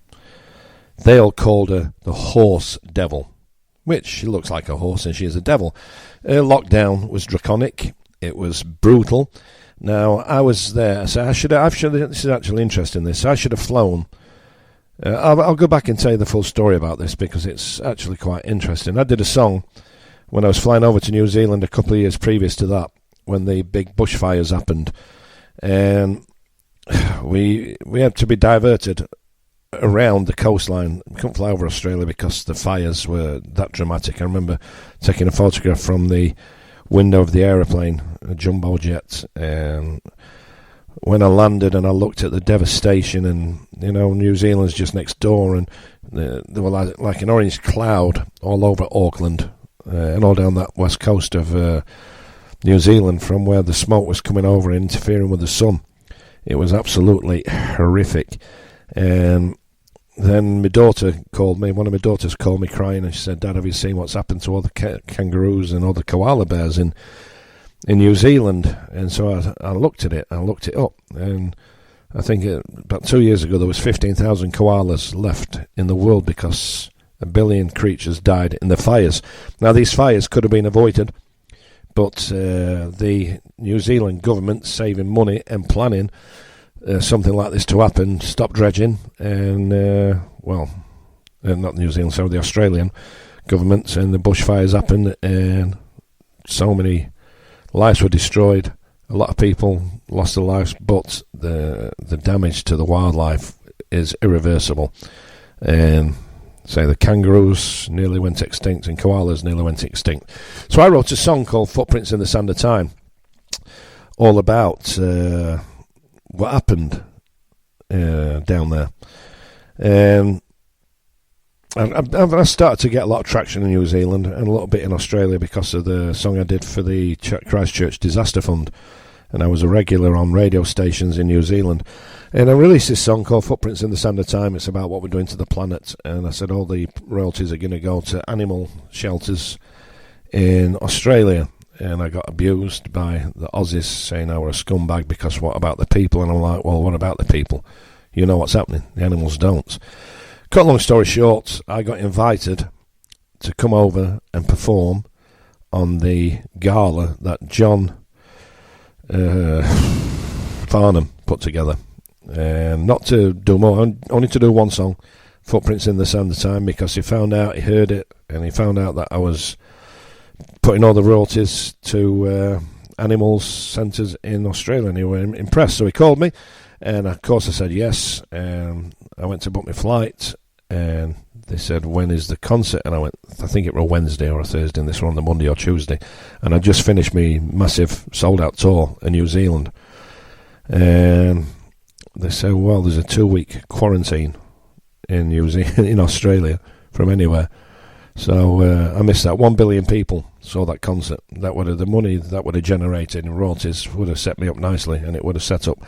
[SPEAKER 2] They all called her the horse devil, which she looks like a horse and she is a devil. Her lockdown was draconic. It was brutal. Now, I was there, so I should have, this is actually interesting, this. I should have flown. I'll go back and tell you the full story about this because it's actually quite interesting. I did a song when I was flying over to New Zealand a couple of years previous to that, when the big bushfires happened. And we had to be diverted around the coastline. We couldn't fly over Australia because the fires were that dramatic. I remember taking a photograph from the window of the aeroplane, a jumbo jet, and when I landed and I looked at the devastation, and New Zealand's just next door, and there were like an orange cloud all over Auckland and all down that west coast of New Zealand from where the smoke was coming over and interfering with the sun. It was absolutely horrific. And then my daughter called me, one of my daughters called me crying, and she said, "Dad, have you seen what's happened to all the kangaroos and all the koala bears in New Zealand?" And so I looked at it, I looked it up, and I think about 2 years ago there was 15,000 koalas left in the world because 1 billion creatures died in the fires. Now, these fires could have been avoided, but the New Zealand government, saving money and planning something like this to happen, stopped dredging, and not New Zealand, so the Australian government, and the bushfires happened, and so many lives were destroyed. A lot of people lost their lives, but the damage to the wildlife is irreversible. And say the kangaroos nearly went extinct and koalas nearly went extinct. So I wrote a song called Footprints in the Sand of Time, all about what happened down there. And I started to get a lot of traction in New Zealand and a little bit in Australia because of the song I did for the Christchurch Disaster Fund. And I was a regular on radio stations in New Zealand. And I released this song called Footprints in the Sand of Time. It's about what we're doing to the planet. And I said all the royalties are going to go to animal shelters in Australia. And I got abused by the Aussies saying I were a scumbag because what about the people? And I'm like, well, what about the people? You know what's happening. The animals don't. Cut a long story short, I got invited to come over and perform on the gala that John Farnham put together. Not to do more, only to do one song, Footprints in the Sand of Time, because he heard it, and he found out that I was putting all the royalties to animal centres in Australia, and he were impressed. So he called me, and of course I said yes. I went to book my flight, and they said, when is the concert? And I went, I think it was a Wednesday or a Thursday, and this was on the Monday or Tuesday. And I just finished my massive sold-out tour in New Zealand. And they said, well, there's a 2-week quarantine in in Australia from anywhere. So I missed that. 1 billion people saw that concert. That would have, the money that would have generated in royalties would have set me up nicely, and it would have set up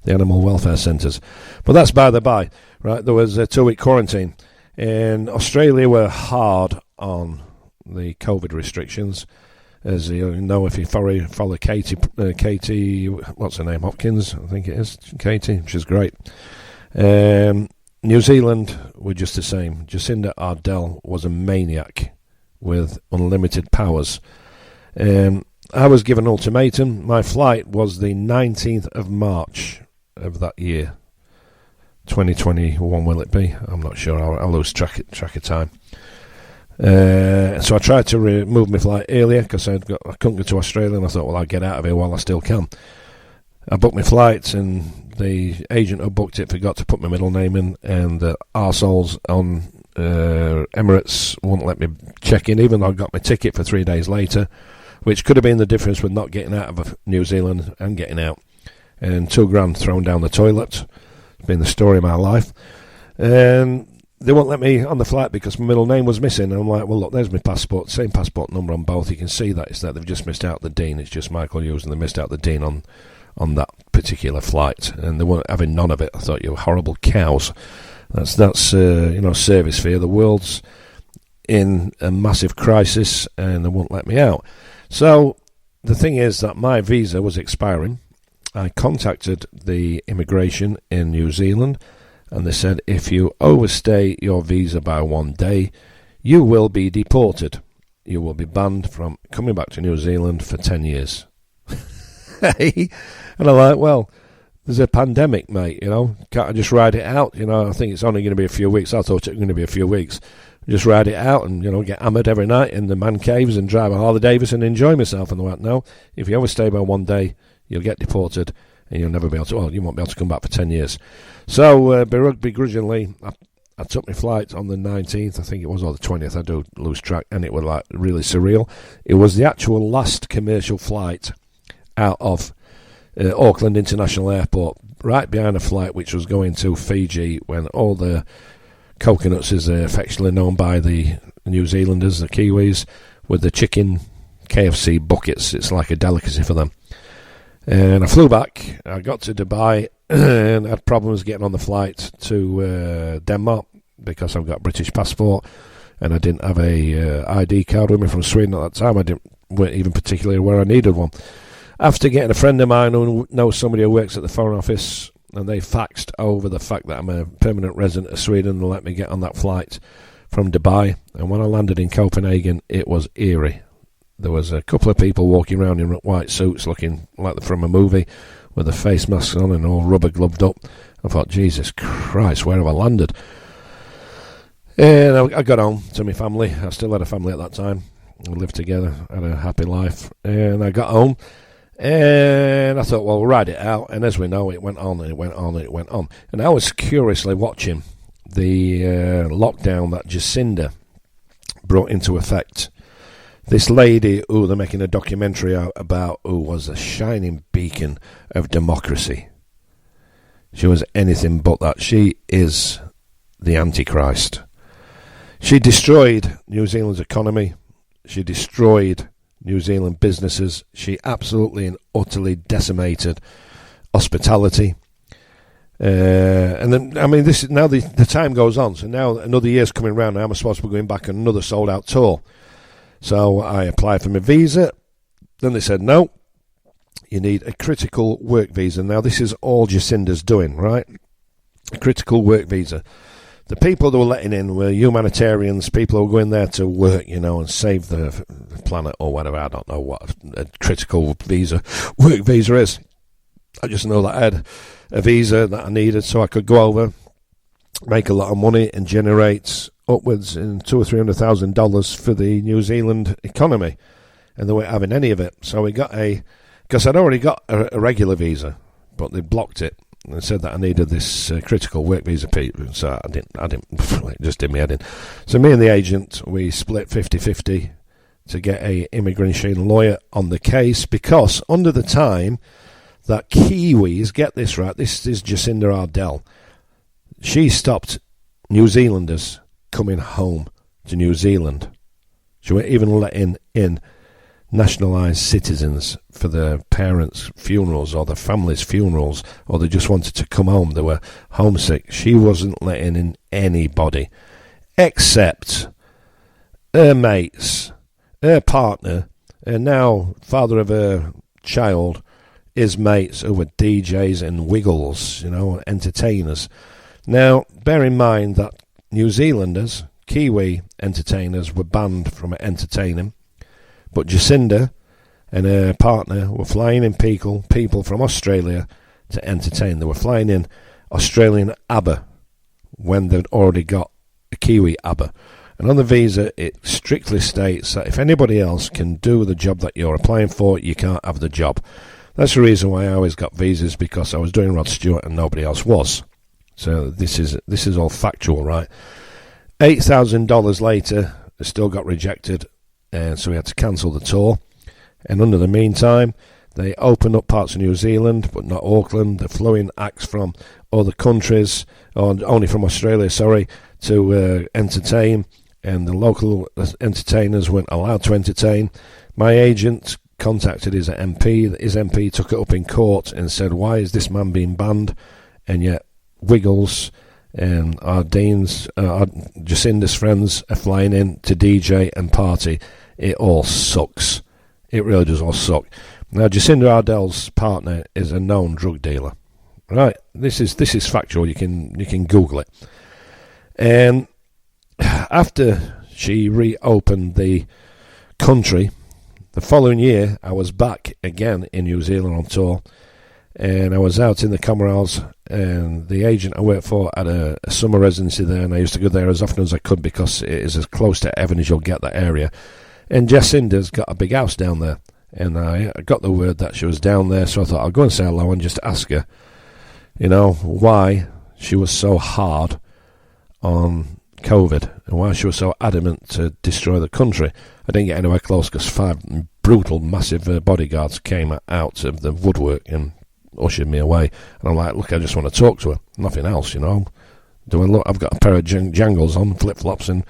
[SPEAKER 2] the animal welfare centres. But that's by the by, right? There was a 2-week quarantine. In Australia, we're hard on the COVID restrictions. As you know, if you follow Katie, what's her name, Hopkins, I think it is, Katie, she's great. New Zealand were just the same. Jacinda Ardern was a maniac with unlimited powers. I was given an ultimatum. My flight was the 19th of March of that year. 2021 will it be? I'm not sure. I'll lose track of time. So I tried to move my flight earlier because I couldn't go to Australia, and I thought, well, I'll get out of here while I still can. I booked my flights, and the agent who booked it forgot to put my middle name in, and the arseholes on Emirates wouldn't let me check in, even though I got my ticket for 3 days later, which could have been the difference with not getting out of New Zealand and getting out. And $2,000 thrown down the toilet. It's been the story of my life. And they won't let me on the flight because my middle name was missing. And I'm like, well, look, there's my passport, same passport number on both. You can see that it's that they've just missed out the Dean. It's just Michael Hughes, and they missed out the Dean on that particular flight, and they weren't having none of it. I thought, you horrible cows. That's service fee. The world's in a massive crisis, and they won't let me out. So the thing is that my visa was expiring. I contacted the immigration in New Zealand, and they said, if you overstay your visa by 1 day, you will be deported. You will be banned from coming back to New Zealand for 10 years. Hey, and I'm like, well, there's a pandemic, mate, can't I just ride it out? I think it's only going to be a few weeks. I thought it was going to be a few weeks. Just ride it out and, get hammered every night in the man caves and drive a Harley Davidson and enjoy myself. And they went, no, if you overstay by 1 day, you'll get deported and you'll never be able to, you won't be able to come back for 10 years. So, begrudgingly, I took my flight on the 19th, I think it was, or the 20th, I do lose track, and it was like really surreal. It was the actual last commercial flight out of Auckland International Airport, right behind a flight which was going to Fiji, when all the coconuts is affectionately known by the New Zealanders, the Kiwis, with the chicken KFC buckets. It's like a delicacy for them. And I flew back. I got to Dubai and had problems getting on the flight to Denmark because I've got a British passport and I didn't have a ID card with me from Sweden at that time. Weren't even particularly where I needed one. After getting a friend of mine who knows somebody who works at the Foreign Office, and they faxed over the fact that I'm a permanent resident of Sweden and let me get on that flight from Dubai. And when I landed in Copenhagen, it was eerie. There was a couple of people walking around in white suits looking like they're from a movie with their face masks on and all rubber gloved up. I thought, Jesus Christ, where have I landed? And I got home to my family. I still had a family at that time. We lived together, had a happy life. And I got home. And I thought, well, we'll ride it out. And as we know, it went on and it went on and it went on. And I was curiously watching the lockdown that Jacinda brought into effect. This lady who they're making a documentary out about, who was a shining beacon of democracy. She was anything but that. She is the Antichrist. She destroyed New Zealand's economy. She destroyed New Zealand businesses. She absolutely and utterly decimated hospitality. And then, this is now the time goes on. So now another year's coming around. Now I'm supposed to be going back on another sold-out tour. So I applied for my visa. Then they said, no, you need a critical work visa. Now this is all Jacinda's doing, right? A critical work visa. The people that were letting in were humanitarians, people who were going there to work, and save the planet or whatever. I don't know what a critical work visa is. I just know that I had a visa that I needed so I could go over, make a lot of money and generate upwards in $200,000 or $300,000 for the New Zealand economy. And they weren't having any of it. So we got because I'd already got a regular visa, but they blocked it. And said that I needed this critical work visa, so I didn't, it just did me head in. So me and the agent, we split 50-50 to get a immigration lawyer on the case, because under the time that Kiwis, get this right, this is Jacinda Ardern, she stopped New Zealanders coming home to New Zealand. She wasn't even letting in nationalised citizens for their parents' funerals or their families' funerals, or they just wanted to come home, they were homesick. She wasn't letting in anybody except her mates, her partner, and now father of her child, his mates who were DJs and wiggles, entertainers. Now bear in mind that New Zealanders, Kiwi entertainers, were banned from entertaining. But Jacinda and her partner were flying in people from Australia to entertain. They were flying in Australian ABBA when they'd already got a Kiwi ABBA. And on the visa, it strictly states that if anybody else can do the job that you're applying for, you can't have the job. That's the reason why I always got visas, because I was doing Rod Stewart and nobody else was. So this is all factual, right? $8,000 later, it still got rejected. And so we had to cancel the tour. And under the meantime, they opened up parts of New Zealand, but not Auckland. They're flew acts from other countries, or only from Australia, to entertain. And the local entertainers weren't allowed to entertain. My agent contacted his MP. His MP took it up in court and said, why is this man being banned? And yet Wiggles and our Dean's, Jacinda's friends are flying in to DJ and party. It all sucks. It really does all suck. Now, Jacinda Ardell's partner is a known drug dealer. Right? This is factual. You can Google it. And after she reopened the country, the following year, I was back again in New Zealand on tour, and I was out in the Commonwealth, and the agent I worked for had a summer residency there, and I used to go there as often as I could because it is as close to Evan as you'll get, that area. And Jacinda's got a big house down there, and I got the word that she was down there, so I thought I'll go and say hello and just ask her, why she was so hard on COVID and why she was so adamant to destroy the country. I didn't get anywhere close because 5 brutal, massive bodyguards came out of the woodwork and ushered me away. And I'm like, look, I just want to talk to her. Nothing else, Do I look? I've got a pair of jangles on, flip-flops, and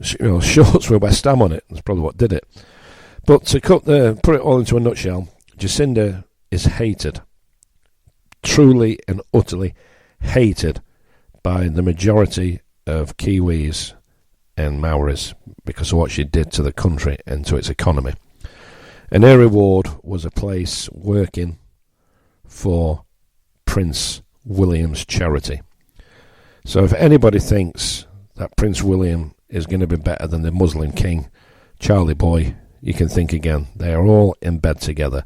[SPEAKER 2] shorts with West Ham on it. That's probably what did it. But to put it all into a nutshell, Jacinda is hated, truly and utterly hated by the majority of Kiwis and Maoris because of what she did to the country and to its economy. And her reward was a place working for Prince William's charity. So if anybody thinks that Prince William is going to be better than the Muslim king, Charlie boy, you can think again. They are all in bed together.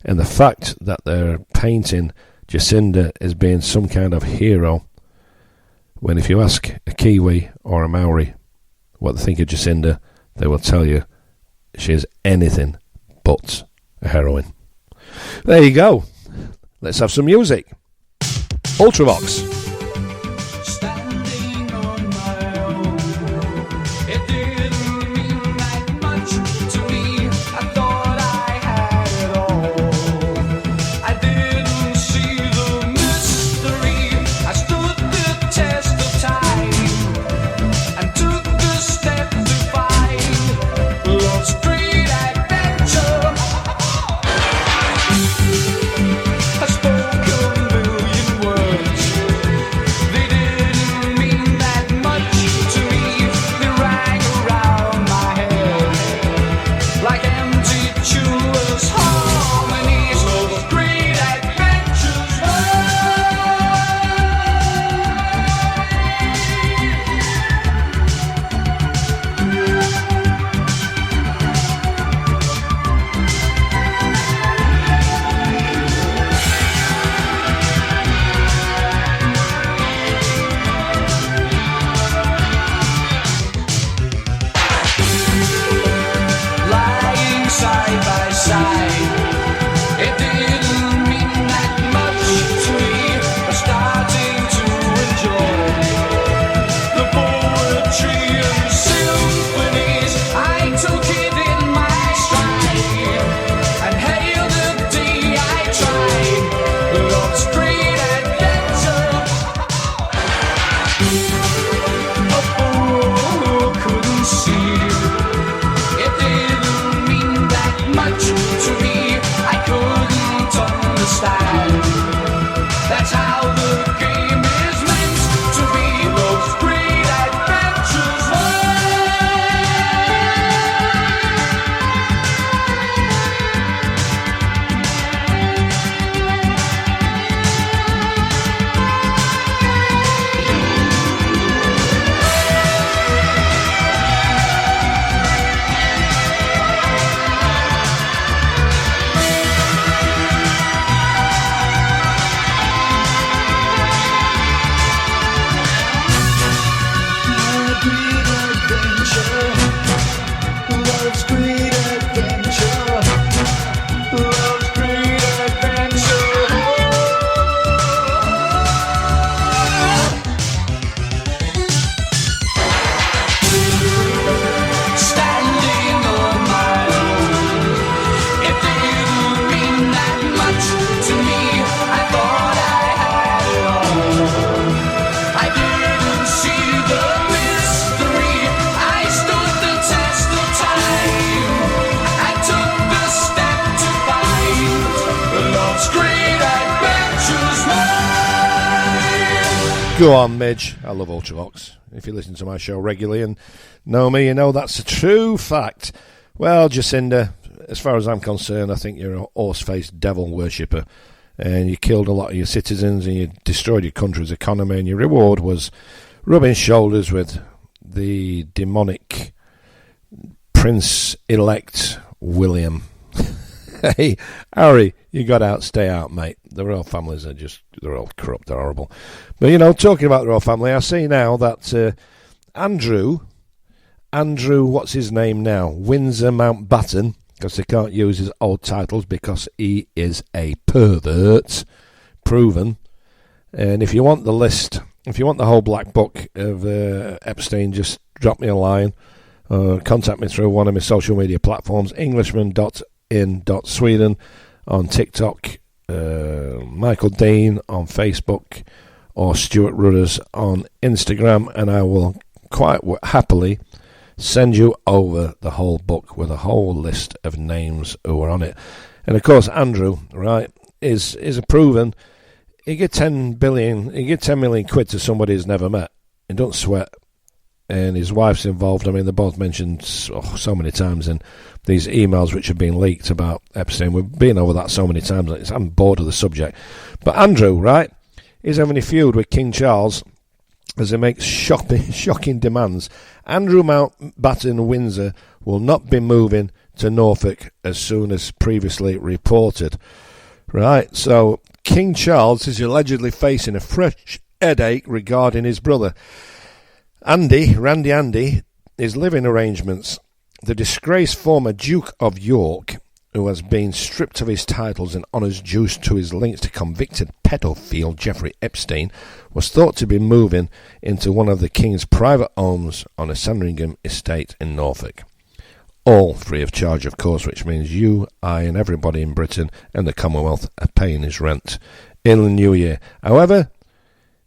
[SPEAKER 2] And the fact that they're painting Jacinda as being some kind of hero, when if you ask a Kiwi or a Maori what they think of Jacinda, they will tell you she is anything but a heroine. There you go. Let's have some music. Ultravox.
[SPEAKER 3] Standing on my own, it didn't mean that much to me. I thought I had it all. I didn't see the mystery. I stood the test of time and took the step to find love's great adventure. I spoke a million words.
[SPEAKER 2] Go on, Midge. I love Ultravox. If you listen to my show regularly and know me, you know that's a true fact. Well, Jacinda, as far as I'm concerned, I think you're a horse-faced devil worshipper. And you killed a lot of your citizens and you destroyed your country's economy, and your reward was rubbing shoulders with the demonic Prince-elect William. Hey, Harry, you got out, stay out, mate. The royal families are they're all corrupt, they're horrible. But, you know, talking about the royal family, I see now that Andrew, what's his name now? Windsor Mountbatten, because they can't use his old titles because he is a pervert, proven. And if you want the list, if you want the whole black book of Epstein, just drop me a line. Contact me through one of my social media platforms, englishman.in.sweden on TikTok, Michael Dean on Facebook, or Stuart Rudders on Instagram, and I will quite happily send you over the whole book with a whole list of names who are on it. And of course, Andrew, right, is a proven. He get 10 million quid to somebody he's never met. He don't sweat. And his wife's involved. I mean, they're both mentioned so many times in these emails which have been leaked about Epstein. We've been over that so many times. I'm bored of the subject. But Andrew, right, is having a feud with King Charles as he makes shocking demands. Andrew Mountbatten Windsor will not be moving to Norfolk as soon as previously reported. Right, so King Charles is allegedly facing a fresh headache regarding his brother. Randy, his living arrangements. The disgraced former Duke of York, who has been stripped of his titles and honours due to his links to convicted pedophile Jeffrey Epstein, was thought to be moving into one of the King's private homes on a Sandringham estate in Norfolk. All free of charge, of course, which means you, I and everybody in Britain and the Commonwealth are paying his rent in the new year. However,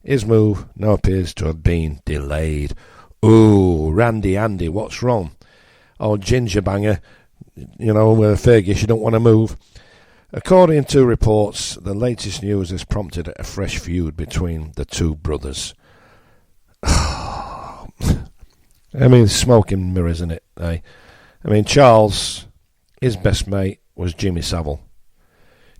[SPEAKER 2] his move now appears to have been delayed. Ooh, Andy, what's wrong? Old ginger banger, you know, Fergus, you don't want to move. According to reports, the latest news has prompted a fresh feud between the two brothers. I mean, smoke and mirrors, isn't it? Eh? I mean, Charles, his best mate was Jimmy Savile.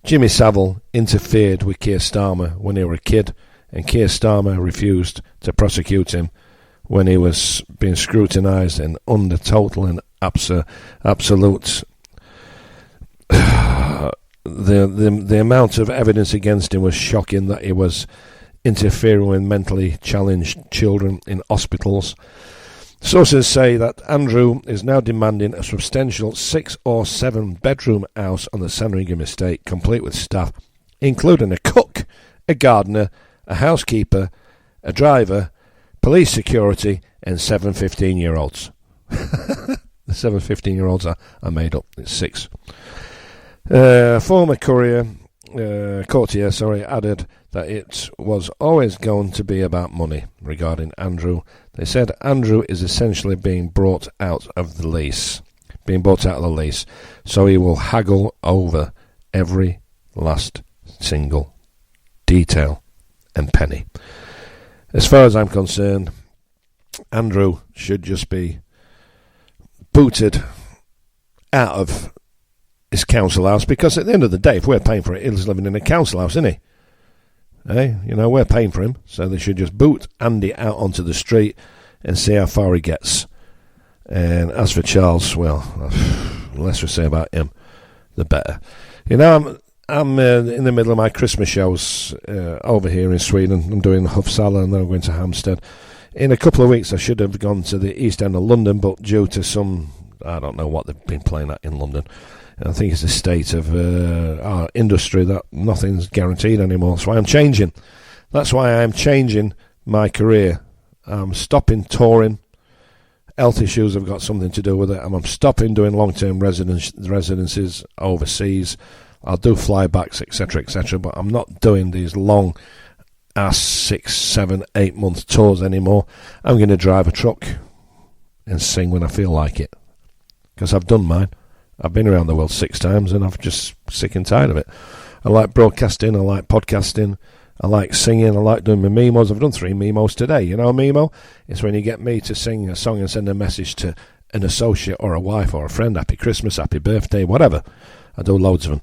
[SPEAKER 2] Jimmy Savile interfered with Keir Starmer when he was a kid, and Keir Starmer refused to prosecute him when he was being scrutinised and under total and absolute the amount of evidence against him was shocking, that he was interfering with mentally challenged children in hospitals. Sources say that Andrew is now demanding a substantial 6 or 7 bedroom house on the Sandringham estate, complete with staff, including a cook, a gardener, a housekeeper, a driver, police security, and 7 15-year-olds. The 7 15-year-olds are made up. It's 6. Former courtier added that it was always going to be about money regarding Andrew. They said Andrew is essentially being brought out of the lease, so he will haggle over every last single detail and penny. As far as I'm concerned, Andrew should just be booted out of his council house, because at the end of the day, if we're paying for it, he's living in a council house, isn't he? Hey, you know, we're paying for him, so they should just boot Andy out onto the street and see how far he gets. And as for Charles, well, the less we say about him, the better. You know, I'm in the middle of my Christmas shows over here in Sweden. I'm doing Huffsala and then I'm going to Hampstead. In a couple of weeks I should have gone to the East End of London, but due to some, I don't know what they've been playing at in London, I think it's the state of our industry that nothing's guaranteed anymore. So I'm changing. That's why I'm changing my career. I'm stopping touring. Health issues have got something to do with it. I'm stopping doing long-term residencies overseas. I'll do flybacks, etc., but I'm not doing these long-ass 6, 7, 8 month tours anymore. I'm going to drive a truck and sing when I feel like it, because I've done mine. I've been around the world 6 times and I'm just sick and tired of it. I like broadcasting, I like podcasting, I like singing. I like doing my memos. I've done 3 memos today. You know a memo? It's when you get me to sing a song and send a message to an associate or a wife or a friend. Happy Christmas, happy birthday, whatever. I do loads of them.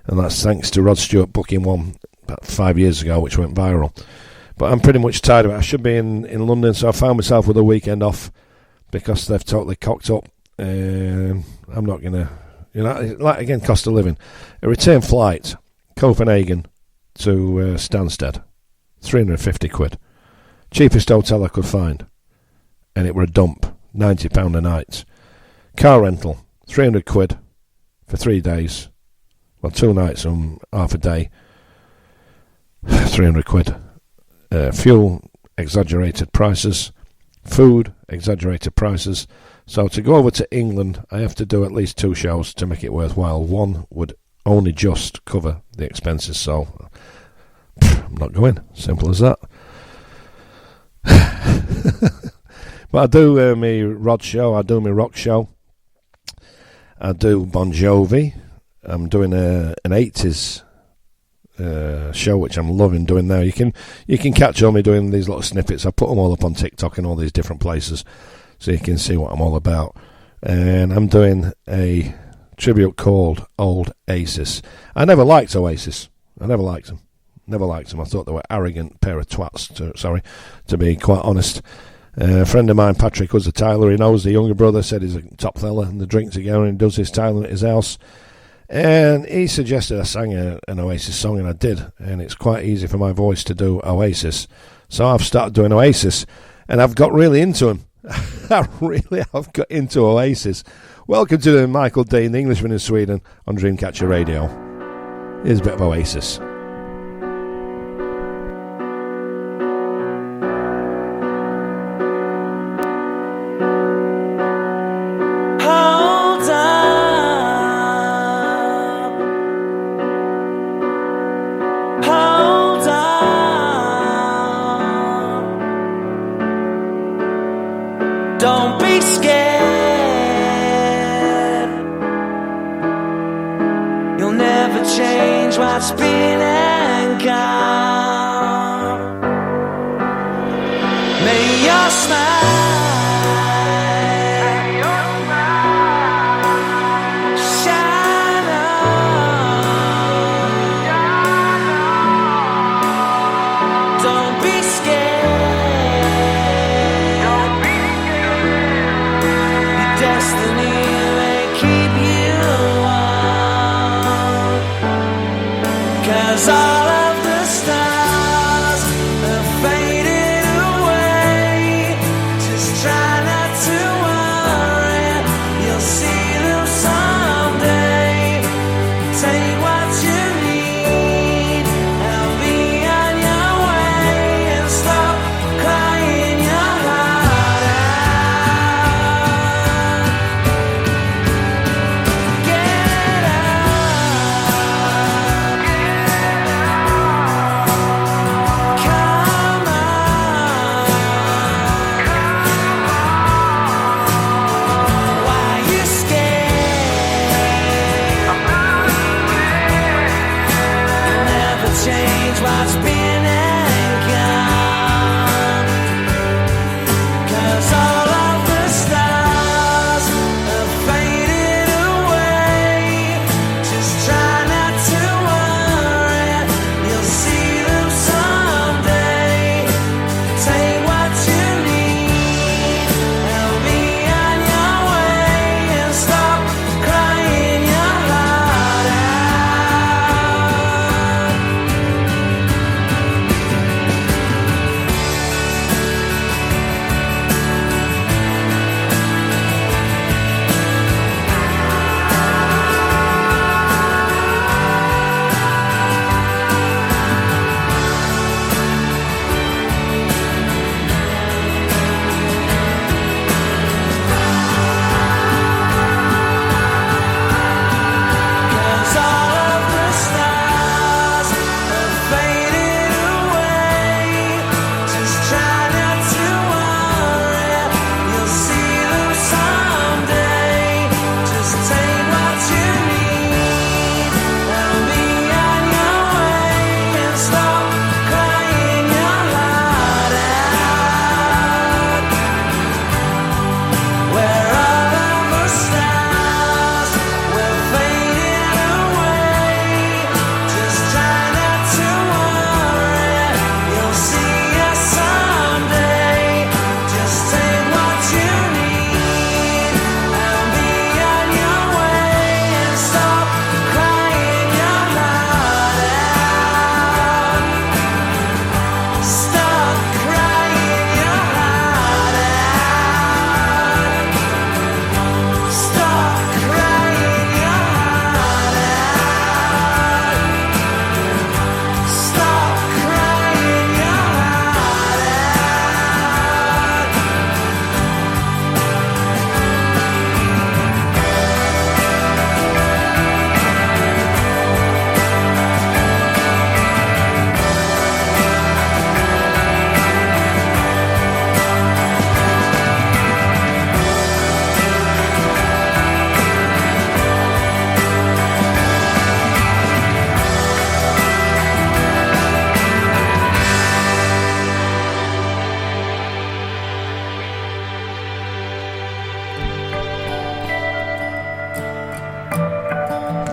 [SPEAKER 2] And that's thanks to Rod Stewart booking one about 5 years ago, which went viral. But I'm pretty much tired of it. I should be in London, so I found myself with a weekend off because they've totally cocked up. I'm not going to, like again, cost of living. A return flight, Copenhagen to Stansted, 350 quid. Cheapest hotel I could find. And it were a dump, £90 a night. Car rental, 300 quid for 3 days. Well, 2 nights and half a day. 300 quid. Fuel, exaggerated prices. Food, exaggerated prices. So to go over to England, I have to do at least 2 shows to make it worthwhile. One would only just cover the expenses, so I'm not going. Simple as that. But I do my Rod show, I do my rock show, I do Bon Jovi. I'm doing an 80s show, which I'm loving doing now. You can catch on me doing these little snippets. I put them all up on TikTok and all these different places, so you can see what I'm all about. And I'm doing a tribute called Old Aces. I never liked Oasis. I never liked them. Never liked them. I thought they were arrogant pair of twats, to be quite honest. A friend of mine, Patrick, was a tiler. He knows the younger brother, said he's a top fella, and they drink together and does his tiling at his house. And he suggested I sang an Oasis song, and I did. And it's quite easy for my voice to do Oasis. So I've started doing Oasis, and I've got really into them. I really have got into Oasis. Welcome to Michael Dean, the Englishman in Sweden, on Dreamcatcher Radio. Here's a bit of Oasis.
[SPEAKER 3] Don't be scared. You'll never change what's been and gone. May your smile shine on. Don't be scared. Destiny may keep you on, 'cause all of the stars have faded away to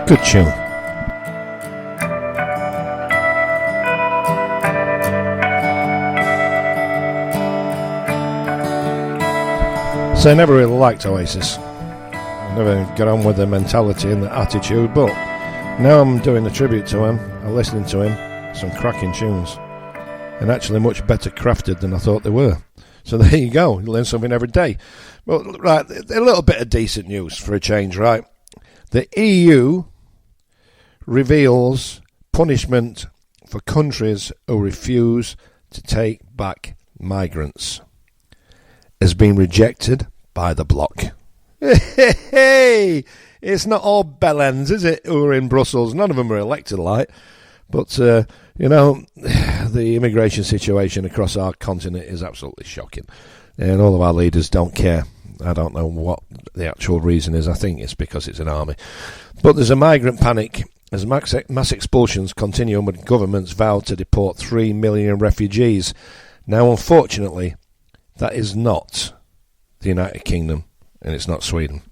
[SPEAKER 2] Good tune. So I never really liked Oasis. I never got on with the mentality and the attitude, but now I'm doing a tribute to him. I'm listening to him. Some cracking tunes. And actually much better crafted than I thought they were. So there you go. You learn something every day. Well, right, a little bit of decent news for a change, right? The EU reveals punishment for countries who refuse to take back migrants has been rejected by the bloc. Hey, it's not all bellends, is it, who are in Brussels? None of them are elected like. But, the immigration situation across our continent is absolutely shocking. And all of our leaders don't care. I don't know what the actual reason is. I think it's because it's an army. But there's a migrant panic as mass expulsions continue and governments vow to deport 3 million refugees. Now, unfortunately, that is not the United Kingdom, and it's not Sweden.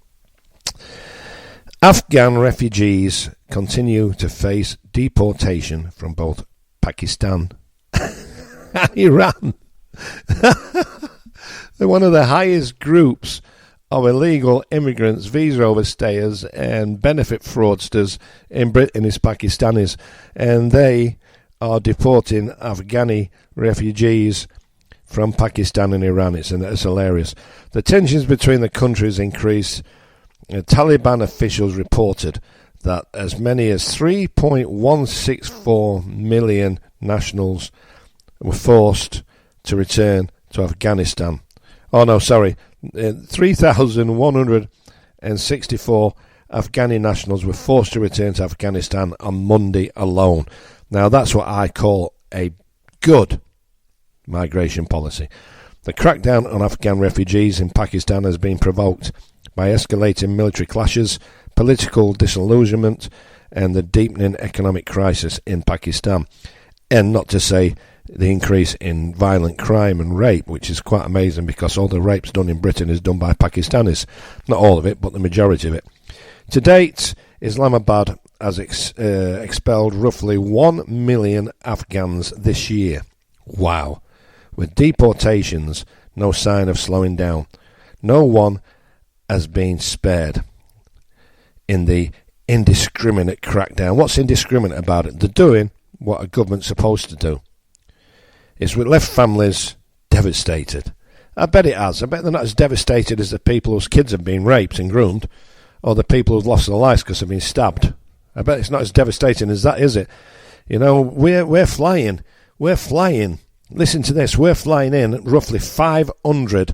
[SPEAKER 2] Afghan refugees continue to face deportation from both Pakistan and Iran. They're one of the highest groups of illegal immigrants, visa overstayers and benefit fraudsters in Britain is Pakistanis, and they are deporting Afghani refugees from Pakistan and Iran. It's hilarious. The tensions between the countries increase. Taliban officials reported that as many as 3.164 million nationals were forced to return to Afghanistan. 3,164 Afghani nationals were forced to return to Afghanistan on Monday alone. Now that's what I call a good migration policy. The crackdown on Afghan refugees in Pakistan has been provoked by escalating military clashes, political disillusionment, and the deepening economic crisis in Pakistan. And not to say the increase in violent crime and rape, which is quite amazing because all the rapes done in Britain is done by Pakistanis. Not all of it, but the majority of it. To date, Islamabad has expelled roughly 1 million Afghans this year. Wow. With deportations, no sign of slowing down. No one has been spared in the indiscriminate crackdown. What's indiscriminate about it? They're doing what a government's supposed to do. It's left families devastated. I bet it has. I bet they're not as devastated as the people whose kids have been raped and groomed, or the people who've lost their lives because they've been stabbed. I bet it's not as devastating as that, is it? You know, we're flying. Listen to this. We're flying in roughly 500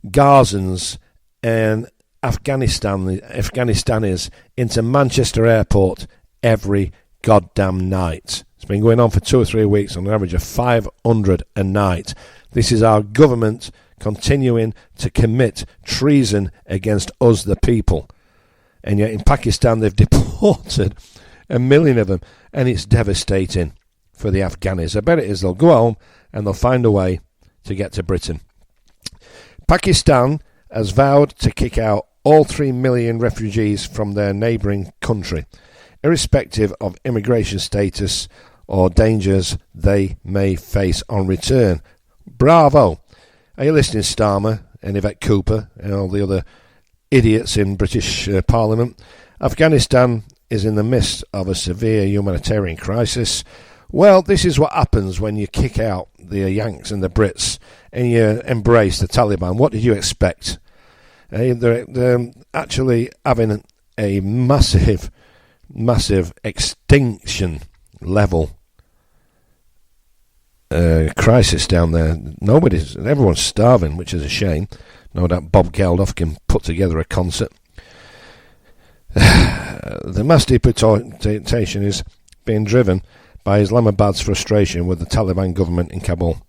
[SPEAKER 2] Gazans and Afghanistanis into Manchester Airport every goddamn night. It's been going on for 2 or 3 weeks on an average of 500 a night. This is our government continuing to commit treason against us, the people. And yet in Pakistan they've deported 1 million of them, and it's devastating for the Afghanis. I bet it is. They'll go home and they'll find a way to get to Britain. Pakistan has vowed to kick out all 3 million refugees from their neighbouring country, irrespective of immigration status or dangers they may face on return. Bravo! Are you listening, Starmer and Yvette Cooper and all the other idiots in British Parliament? Afghanistan is in the midst of a severe humanitarian crisis. Well, this is what happens when you kick out the Yanks and the Brits and you embrace the Taliban. What did you expect? They're actually having a massive extinction level crisis down there. Everyone's starving, which is a shame. No doubt Bob Geldof can put together a concert. The mass deportation is being driven by Islamabad's frustration with the Taliban government in Kabul.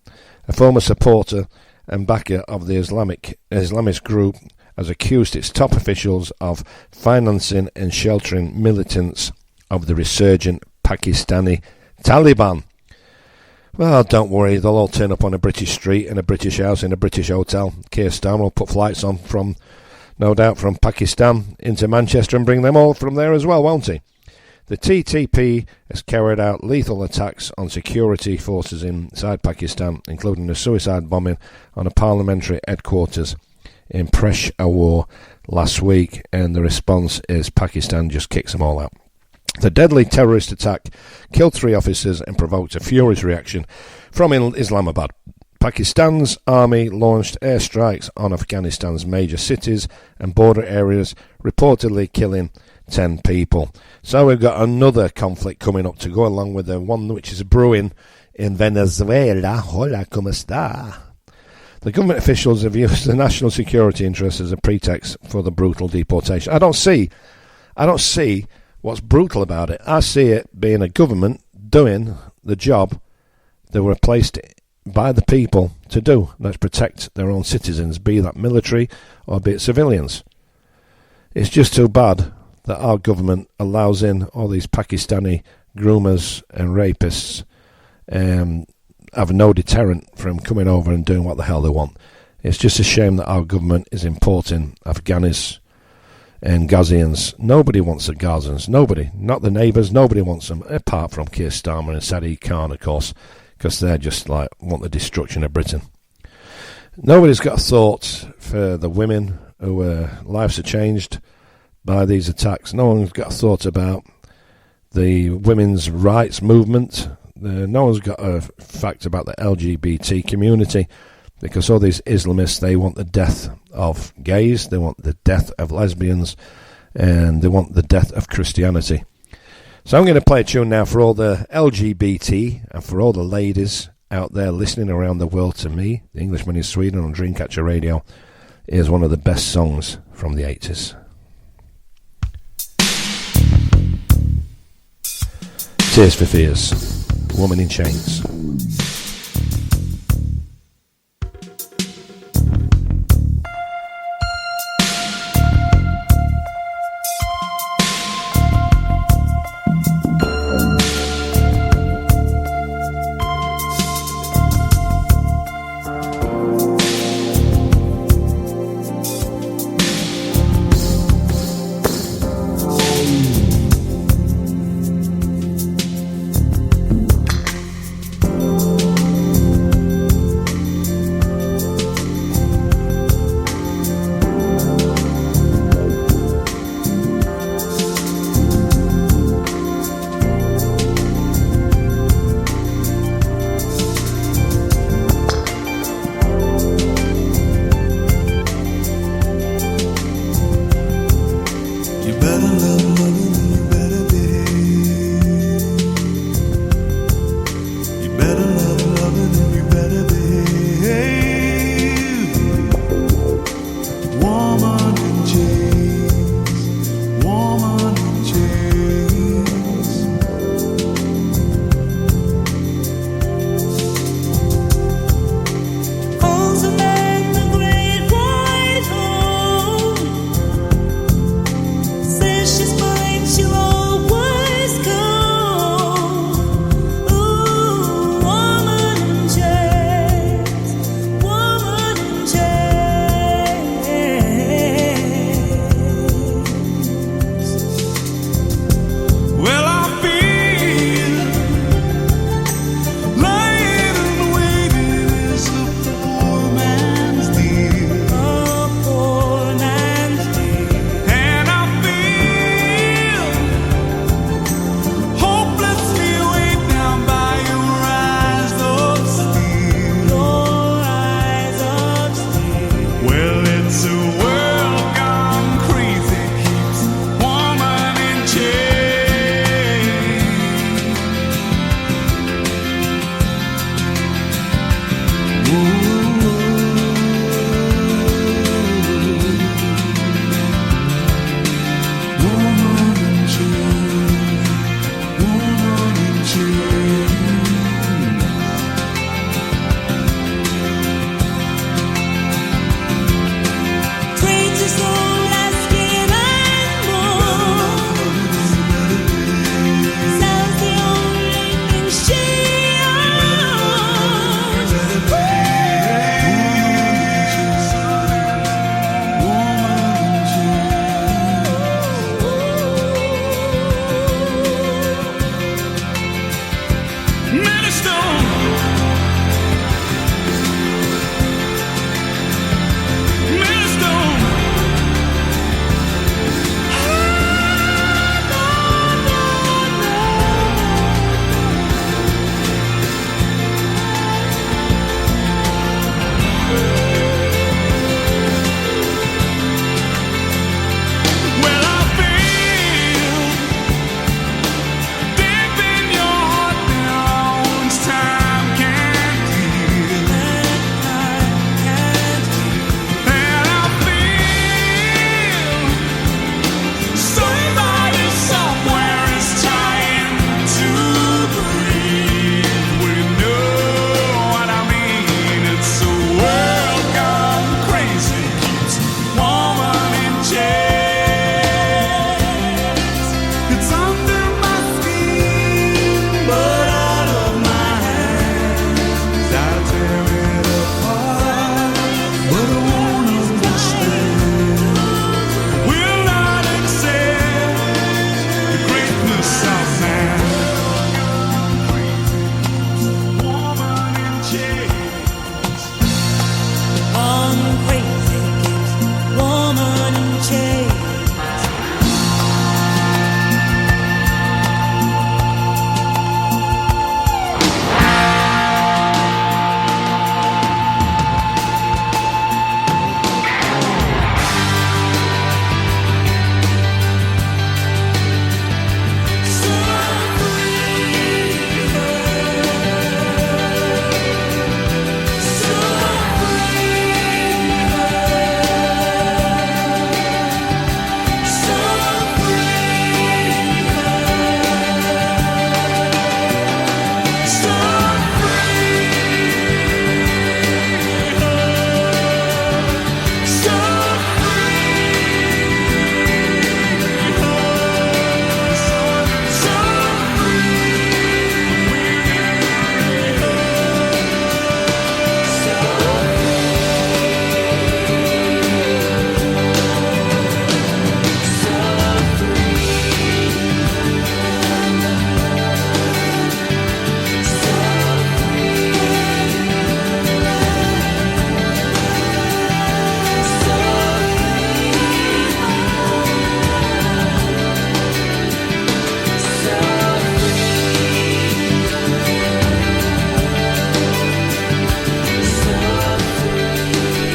[SPEAKER 2] A former supporter and backer of the Islamist group has accused its top officials of financing and sheltering militants of the resurgent Pakistani Taliban. Well, don't worry, they'll all turn up on a British street in a British house in a British hotel. Keir Starmer will put flights on no doubt from Pakistan into Manchester and bring them all from there as well, won't he? The TTP has carried out lethal attacks on security forces inside Pakistan, including a suicide bombing on a parliamentary headquarters in Peshawar last week, and the response is Pakistan just kicks them all out. The deadly terrorist attack killed 3 officers and provoked a furious reaction from Islamabad. Pakistan's army launched airstrikes on Afghanistan's major cities and border areas, reportedly killing 10 people. So we've got another conflict coming up to go along with the one which is brewing in Venezuela. Hola, ¿cómo está? The government officials have used the national security interests as a pretext for the brutal deportation. I don't see what's brutal about it. I see it being a government doing the job they were placed by the people to do. Let's protect their own citizens, be that military or be it civilians. It's just too bad that our government allows in all these Pakistani groomers and rapists, have no deterrent from coming over and doing what the hell they want. It's just a shame that our government is importing Afghanis and Ghazians. Nobody wants the Ghazians. Nobody. Not the neighbours. Nobody wants them, apart from Keir Starmer and Sadiq Khan, of course, because they're just like want the destruction of Britain. Nobody's got a thought for the women whose lives are changed by these attacks. No one's got a thought about the women's rights movement. No one's got a fact about the LGBT community, because all these Islamists, they want the death of gays, they want the death of lesbians, and they want the death of Christianity. So I'm going to play a tune now for all the LGBT and for all the ladies out there listening around the world to me. The Englishman in Sweden on Dreamcatcher Radio is one of the best songs from the 80s. Tears for Fears, Woman in Chains.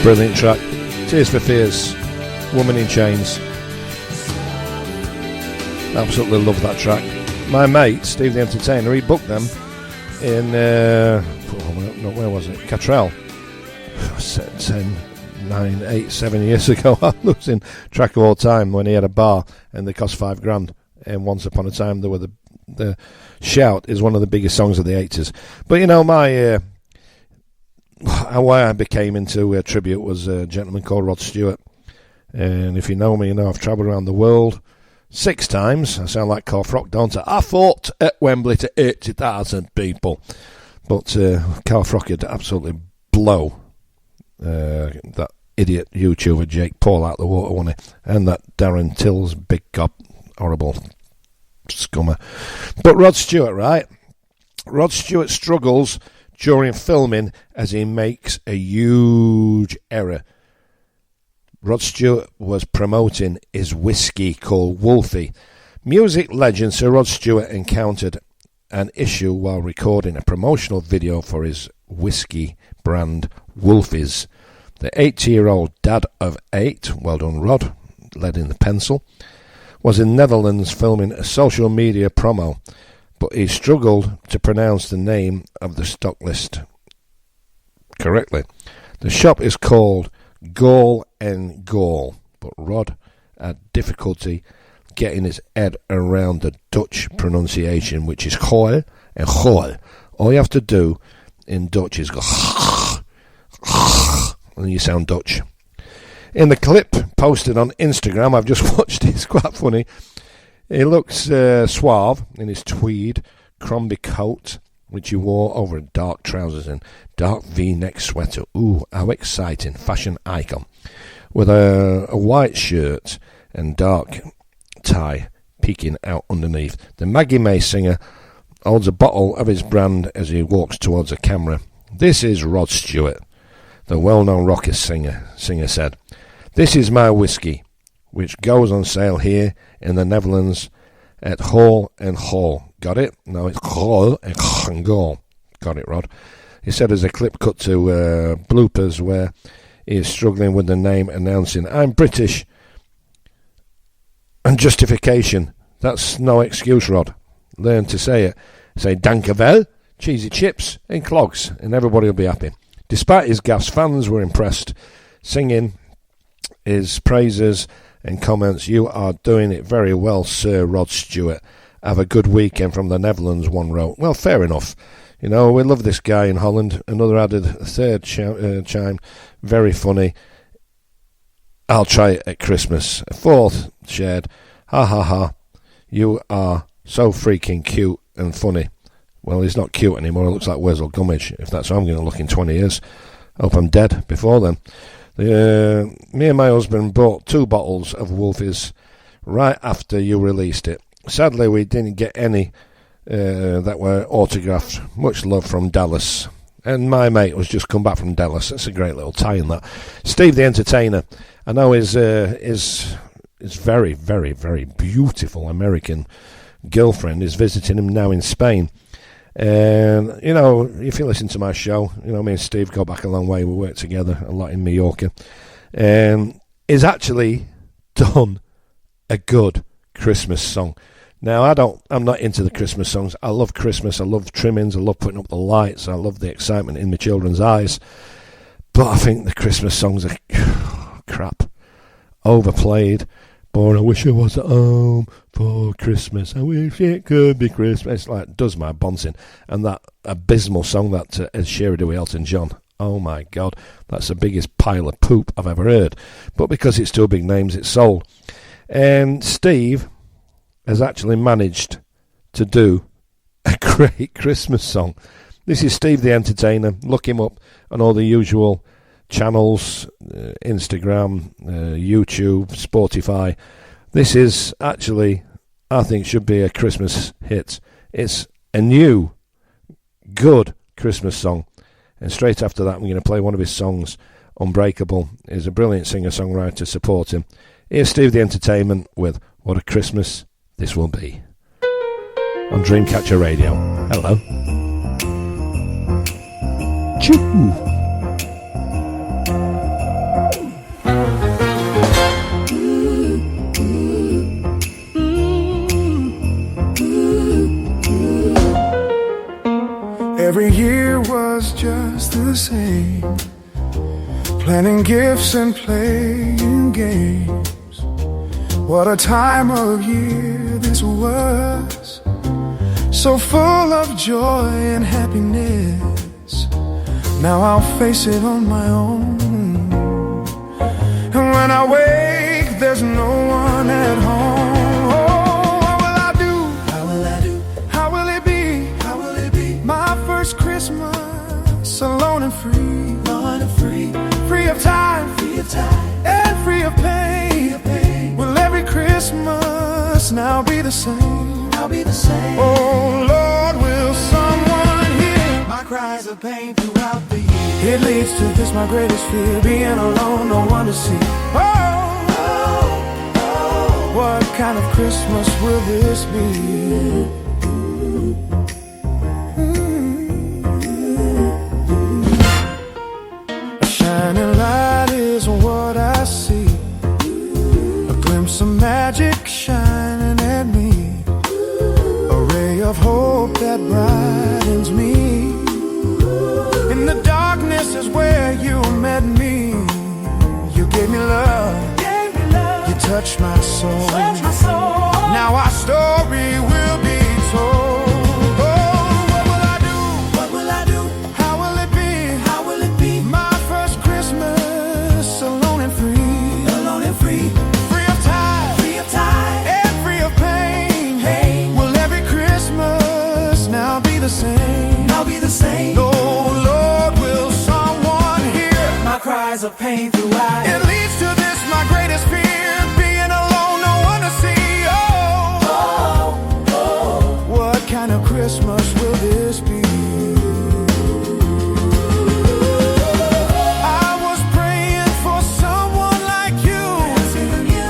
[SPEAKER 2] Brilliant track. Tears for Fears, Woman in Chains. Absolutely love that track. My mate, Steve the Entertainer, he booked them in, where was it? Catrell. 10, 9, 8, 7 years ago. I'm losing track of all time when he had a bar and they cost $5,000. And Once Upon a Time, there were the Shout is one of the biggest songs of the 80s. But you know, my why I became into tribute was a gentleman called Rod Stewart. And if you know me, you know I've travelled around the world 6 times. I sound like Carl Frock, don't I? I fought at Wembley to 80,000 people. But Carl Frock would absolutely blow that idiot YouTuber Jake Paul out the water, wouldn't he? And that Darren Till's big cop, horrible scummer. But Rod Stewart, right? Rod Stewart struggles during filming as he makes a huge error. Rod Stewart was promoting his whiskey called Wolfie. Music legend Sir Rod Stewart encountered an issue while recording a promotional video for his whiskey brand Wolfies. The 80-year-old dad of 8, well done Rod, lead in the pencil, was in Netherlands filming a social media promo, but he struggled to pronounce the name of the stock list correctly. The shop is called Gall and Gall, but Rod had difficulty getting his head around the Dutch pronunciation, which is Goal and Goal. All you have to do in Dutch is go and you sound Dutch. In the clip posted on Instagram, I've just watched it, it's quite funny. He looks suave in his tweed Crombie coat, which he wore over dark trousers and dark V-neck sweater. Ooh, how exciting, fashion icon. With a white shirt and dark tie peeking out underneath. The Maggie May singer holds a bottle of his brand as he walks towards a camera. This is Rod Stewart, the well-known rocker singer said. This is my whiskey, which goes on sale here in the Netherlands at Hall and Hall. Got it? No, it's Hall and Gall. Got it, Rod. He said as a clip cut to bloopers where he is struggling with the name, announcing, I'm British. And justification. That's no excuse, Rod. Learn to say it. Say Dankervel, cheesy chips and clogs, and everybody will be happy. Despite his gaffes, fans were impressed, singing his praises and comments. You are doing it very well, Sir Rod Stewart. Have a good weekend from the Netherlands, one wrote. Well, fair enough. You know, we love this guy in Holland. Another added a third chime. Very funny. I'll try it at Christmas. A fourth shared. Ha ha ha. You are so freaking cute and funny. Well, he's not cute anymore. He looks like Wessel Gummidge, if that's how I'm going to look in 20 years. Hope I'm dead before then. Me and my husband bought 2 bottles of Wolfies right after you released it. Sadly, we didn't get any that were autographed. Much love from Dallas. And my mate was just come back from Dallas. That's a great little tie in that. Steve the Entertainer. I know his very, very, very beautiful American girlfriend is visiting him now in Spain. And, you know, if you listen to my show, you know, me and Steve go back a long way. We work together a lot in Mallorca. And he's actually done a good Christmas song. Now, I'm not into the Christmas songs. I love Christmas. I love trimmings. I love putting up the lights. I love the excitement in my children's eyes. But I think the Christmas songs are crap. Overplayed. Born, I wish I was at home for Christmas. I wish it could be Christmas. It's like, does my bouncing. And that abysmal song that Ed Sheeran did with Elton John. Oh my God. That's the biggest pile of poop I've ever heard. But because it's 2 big names, it's sold. And Steve has actually managed to do a great Christmas song. This is Steve the Entertainer. Look him up on all the usual channels, Instagram, YouTube, Spotify. This is actually, I think, should be a Christmas hit. It's a new, good Christmas song. And straight after that, I'm going to play one of his songs, Unbreakable. He's a brilliant singer-songwriter. Support him. Here's Steve the Entertainment with What a Christmas This Will Be on Dreamcatcher Radio. Hello. Choo!
[SPEAKER 5] Every year was just the same, planning gifts and playing games. What a time of year this was, so full of joy and happiness. Now I'll face it on my own, and when I wake there's no one at home. Oh, what will I do? How will I do? How will it be? How will it be? My first Christmas alone and free, alone and free, free of time, and free of pain. Will every Christmas now be the same? Now be the same. Oh Lord, will someone hear my cries of pain throughout the year? It leads to this, my greatest fear, being alone, no one to see. What kind of Christmas will this be? A shining light is what I see, a glimpse of magic shining at me, a ray of hope that brightens me. In the darkness is where you met me. You gave me love, you touched my soul. Now our story will be told. Oh, what will I do? What will I do? How will it be? How will it be? My first Christmas alone and free, alone and free, free of time, and free of pain. Will every Christmas now be the same? Now be the same. Oh Lord, will someone hear my cries of pain throughout? It leads to this, my greatest fear, being alone, no one to see. What kind of Christmas will this be? I was praying for someone like you.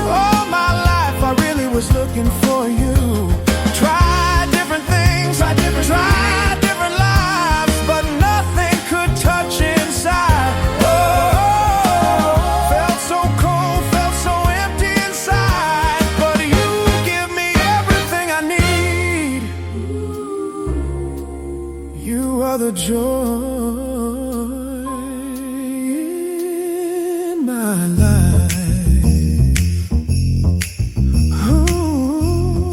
[SPEAKER 5] All my life I really was looking for you. Tried different things, tried different lives, but nothing could touch inside. Felt so cold, felt so empty inside, but you give me everything I need. You are the joy in my life. Ooh.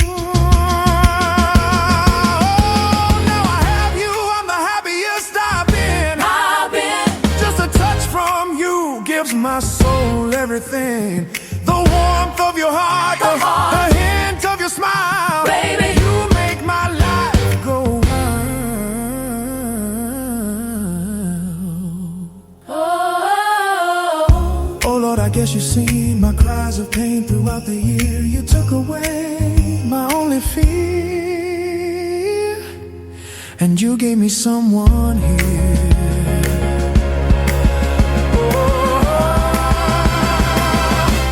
[SPEAKER 5] Now I have you, I'm the happiest I've been. Just a touch from you gives my soul everything. The warmth of your heart, the hint of your smile. Baby, you make my life go wild. Oh Lord, I guess you seen my cries of pain throughout the year. You took away my only fear, and you gave me someone here.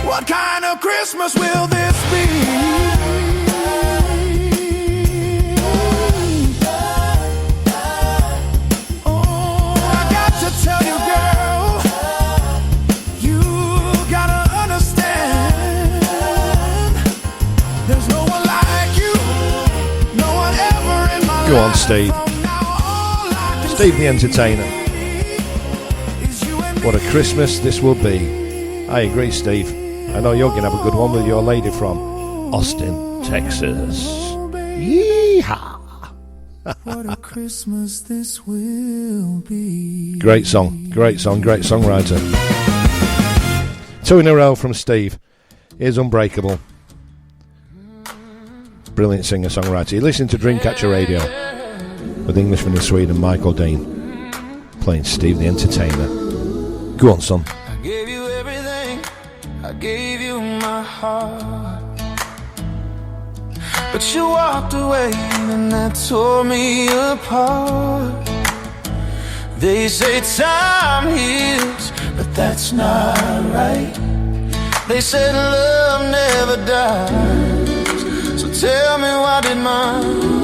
[SPEAKER 5] What kind of Christmas will this be? Oh, I got to tell you, girl, you gotta understand, there's no one like you, no one ever in my life.
[SPEAKER 2] Go on, Steve. Steve the Entertainer. What a Christmas this will be. I agree, Steve. I know you're going to have a good one with your lady from Austin, Texas. Yeehaw!
[SPEAKER 5] What a Christmas this will be.
[SPEAKER 2] Great song, great songwriter. 2 in a row from Steve. Here's Unbreakable. Brilliant singer-songwriter. You listen to Dreamcatcher Radio with Englishman in Sweden, Michael Dean, playing Steve the Entertainer. Go on, son.
[SPEAKER 3] I gave you everything, I gave you my heart, but you walked away and that tore me apart. They say time heals, but that's not right. They said love never dies, so tell me why did mine?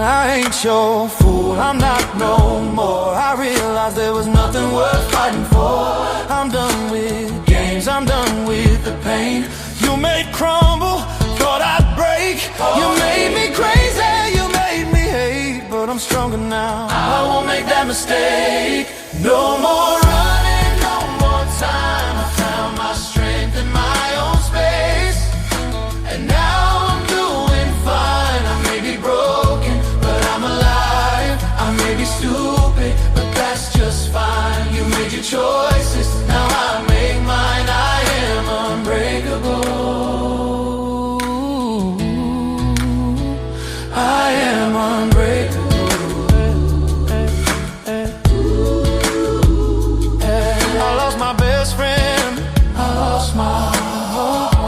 [SPEAKER 3] I ain't your fool, I'm not no more. I realized there was nothing worth fighting for. I'm done with games, I'm done with the pain. You made crumble, thought I'd break. You made me crazy, you made me hate, but I'm
[SPEAKER 5] stronger now. I won't make that mistake. No more running, no more time. I found my strength in my own space, and now I'm doing fine. I may be broken, but I'm alive. I may be stupid, but that's just fine. You made your choices, now I make mine. I am unbreakable. I am unbreakable. I lost my best friend, I lost my heart.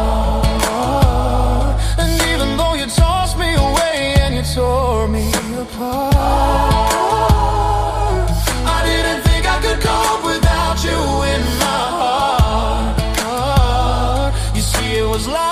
[SPEAKER 5] And even though you tossed me away and you tore me apart, I didn't think I could cope without you in my heart. You see, it was lies,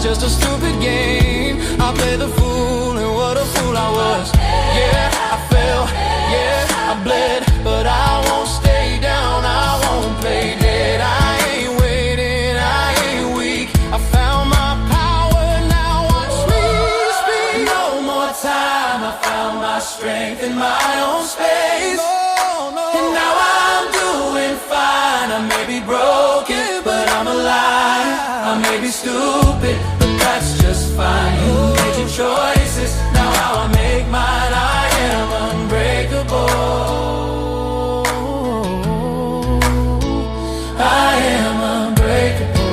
[SPEAKER 5] just a stupid game. I played the fool, and what a fool I was. Yeah, I fell, yeah, I bled, but I won't stay down, I won't play dead. I ain't waiting, I ain't weak. I found my power, now watch me speak. No more time, I found my strength in my own space. And now I'm doing fine. I may be broken, but I'm alive. I may be stupid, but that's just fine. You made your choices, now how I make mine. I am unbreakable. I am unbreakable.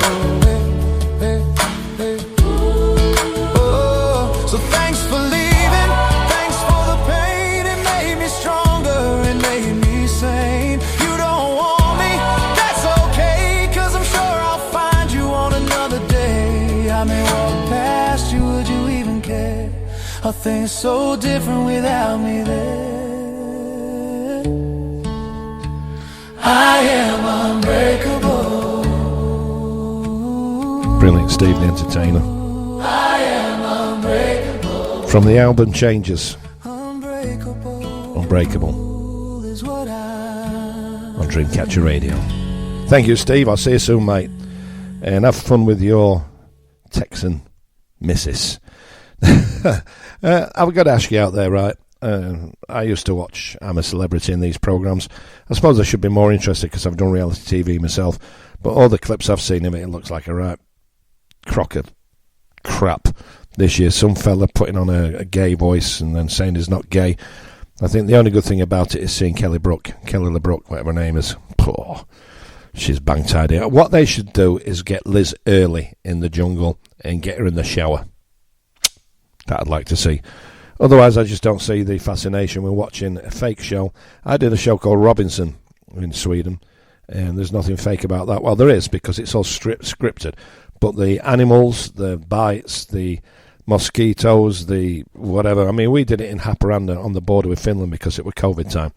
[SPEAKER 5] Oh, so thanks for leaving, thanks for the pain. It made me stronger, it made me sane. You don't want me, that's okay, 'cause I'm sure I'll find you on another day. I may walk past you, would you even care? Are things so different without me there? I am unbreakable.
[SPEAKER 2] Brilliant, Steve the Entertainer.
[SPEAKER 5] I am unbreakable.
[SPEAKER 2] From the album Changes,
[SPEAKER 5] Unbreakable.
[SPEAKER 2] Unbreakable,
[SPEAKER 5] Is what I
[SPEAKER 2] on Dreamcatcher Radio. Thank you, Steve. I'll see you soon, mate. And have fun with your Texan missus. I've got to ask you out there, right? I used to watch I'm a Celebrity in these programmes. I suppose I should be more interested because I've done reality TV myself. But all the clips I've seen of it, it looks like a right crock of crap this year. Some fella putting on a gay voice and then saying he's not gay. I think the only good thing about it is seeing Kelly LeBrook, whatever her name is. Oh, she's bang tidy. What they should do is get Liz Early in the jungle and get her in the shower. That I'd like to see. Otherwise, I just don't see the fascination with watching a fake show. I did a show called Robinson in Sweden, and there's nothing fake about that. Well, there is, because it's all scripted. But the animals, the bites, the mosquitoes, the whatever. I mean, we did it in Haparanda on the border with Finland because it was COVID time.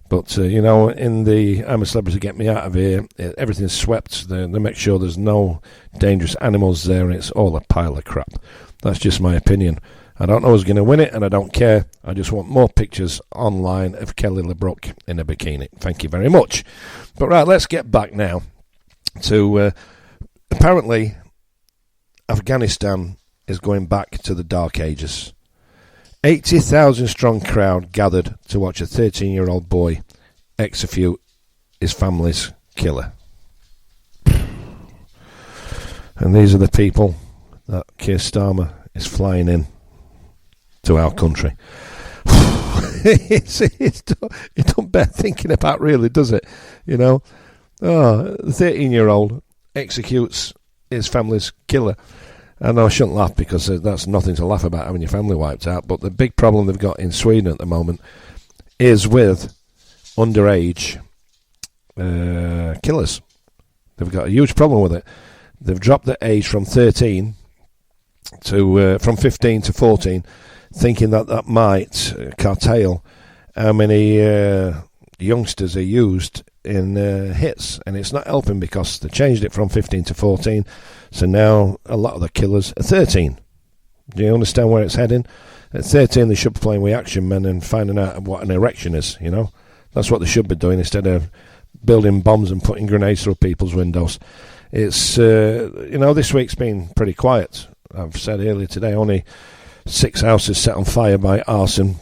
[SPEAKER 2] But, you know, in the I'm a Celebrity, Get Me Out of Here, everything's swept. They make sure there's no dangerous animals there, and it's all a pile of crap. That's just my opinion. I don't know who's going to win it, and I don't care. I just want more pictures online of Kelly LeBrook in a bikini. Thank you very much. But right, let's get back now to apparently Afghanistan is going back to the Dark Ages. 80,000 strong crowd gathered to watch a 13-year-old boy execute his family's killer. And these are the people that Keir Starmer is flying in to our country. It don't bear thinking about, really, does it? You know, the 13-year-old executes his family's killer. I know I shouldn't laugh because that's nothing to laugh about, having your family wiped out. But the big problem they've got in Sweden at the moment is with underage killers. They've got a huge problem with it. They've dropped the age from 13 to from 15 to 14, thinking that might curtail how many youngsters are used in hits, and it's not helping because they changed it from 15 to 14, so now a lot of the killers are 13. Do you understand where it's heading? At 13 they should be playing with action men and finding out what an erection is, you know. That's what they should be doing instead of building bombs and putting grenades through people's windows. It's, you know, this week's been pretty quiet. I've said earlier today, only 6 houses set on fire by arson.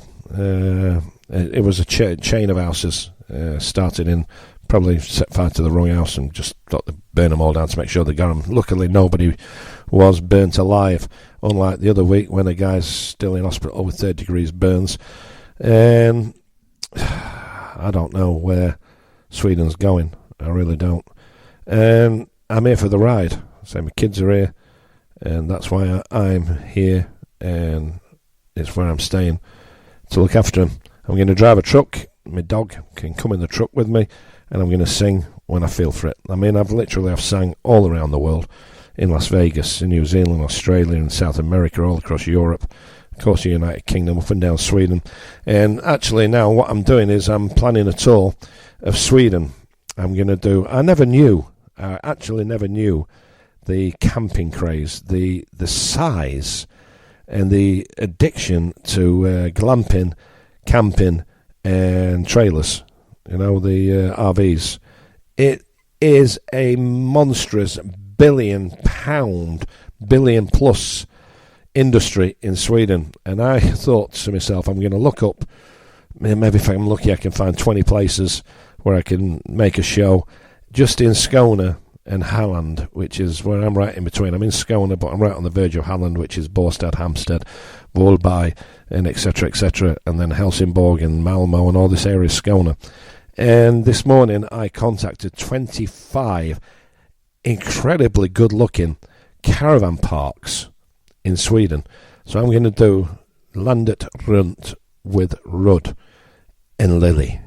[SPEAKER 2] It was a chain of houses. Started in, probably set fire to the wrong house and just thought to burn them all down to make sure they got them. Luckily, nobody was burnt alive, unlike the other week when a guy's still in hospital with 3rd degree burns. And I don't know where Sweden's going. I really don't. And I'm here for the ride. So my kids are here, and that's why I'm here, and it's where I'm staying to look after them. I'm going to drive a truck. My dog can come in the truck with me, and I'm going to sing when I feel for it. I mean, I've sang all around the world, in Las Vegas, in New Zealand, Australia, and South America, all across Europe, of course the United Kingdom, up and down Sweden. And actually now what I'm doing is I'm planning a tour of Sweden. I'm going to do, I actually never knew the camping craze, the size and the addiction to glamping, camping and trailers, the RVs. It is a monstrous £1 billion plus industry in Sweden. And I thought to myself, I'm going to look up, maybe if I'm lucky I can find 20 places where I can make a show just in Skåne and Halland, which is where I'm right in between. I'm in Skåne, but I'm right on the verge of Halland, which is Båstad, Hampstead, Vålberg, and etc., and then Helsingborg and Malmo and all this area is Skåne. And this morning I contacted 25 incredibly good-looking caravan parks in Sweden. So I'm going to do Landet Runt with Rudd and Lily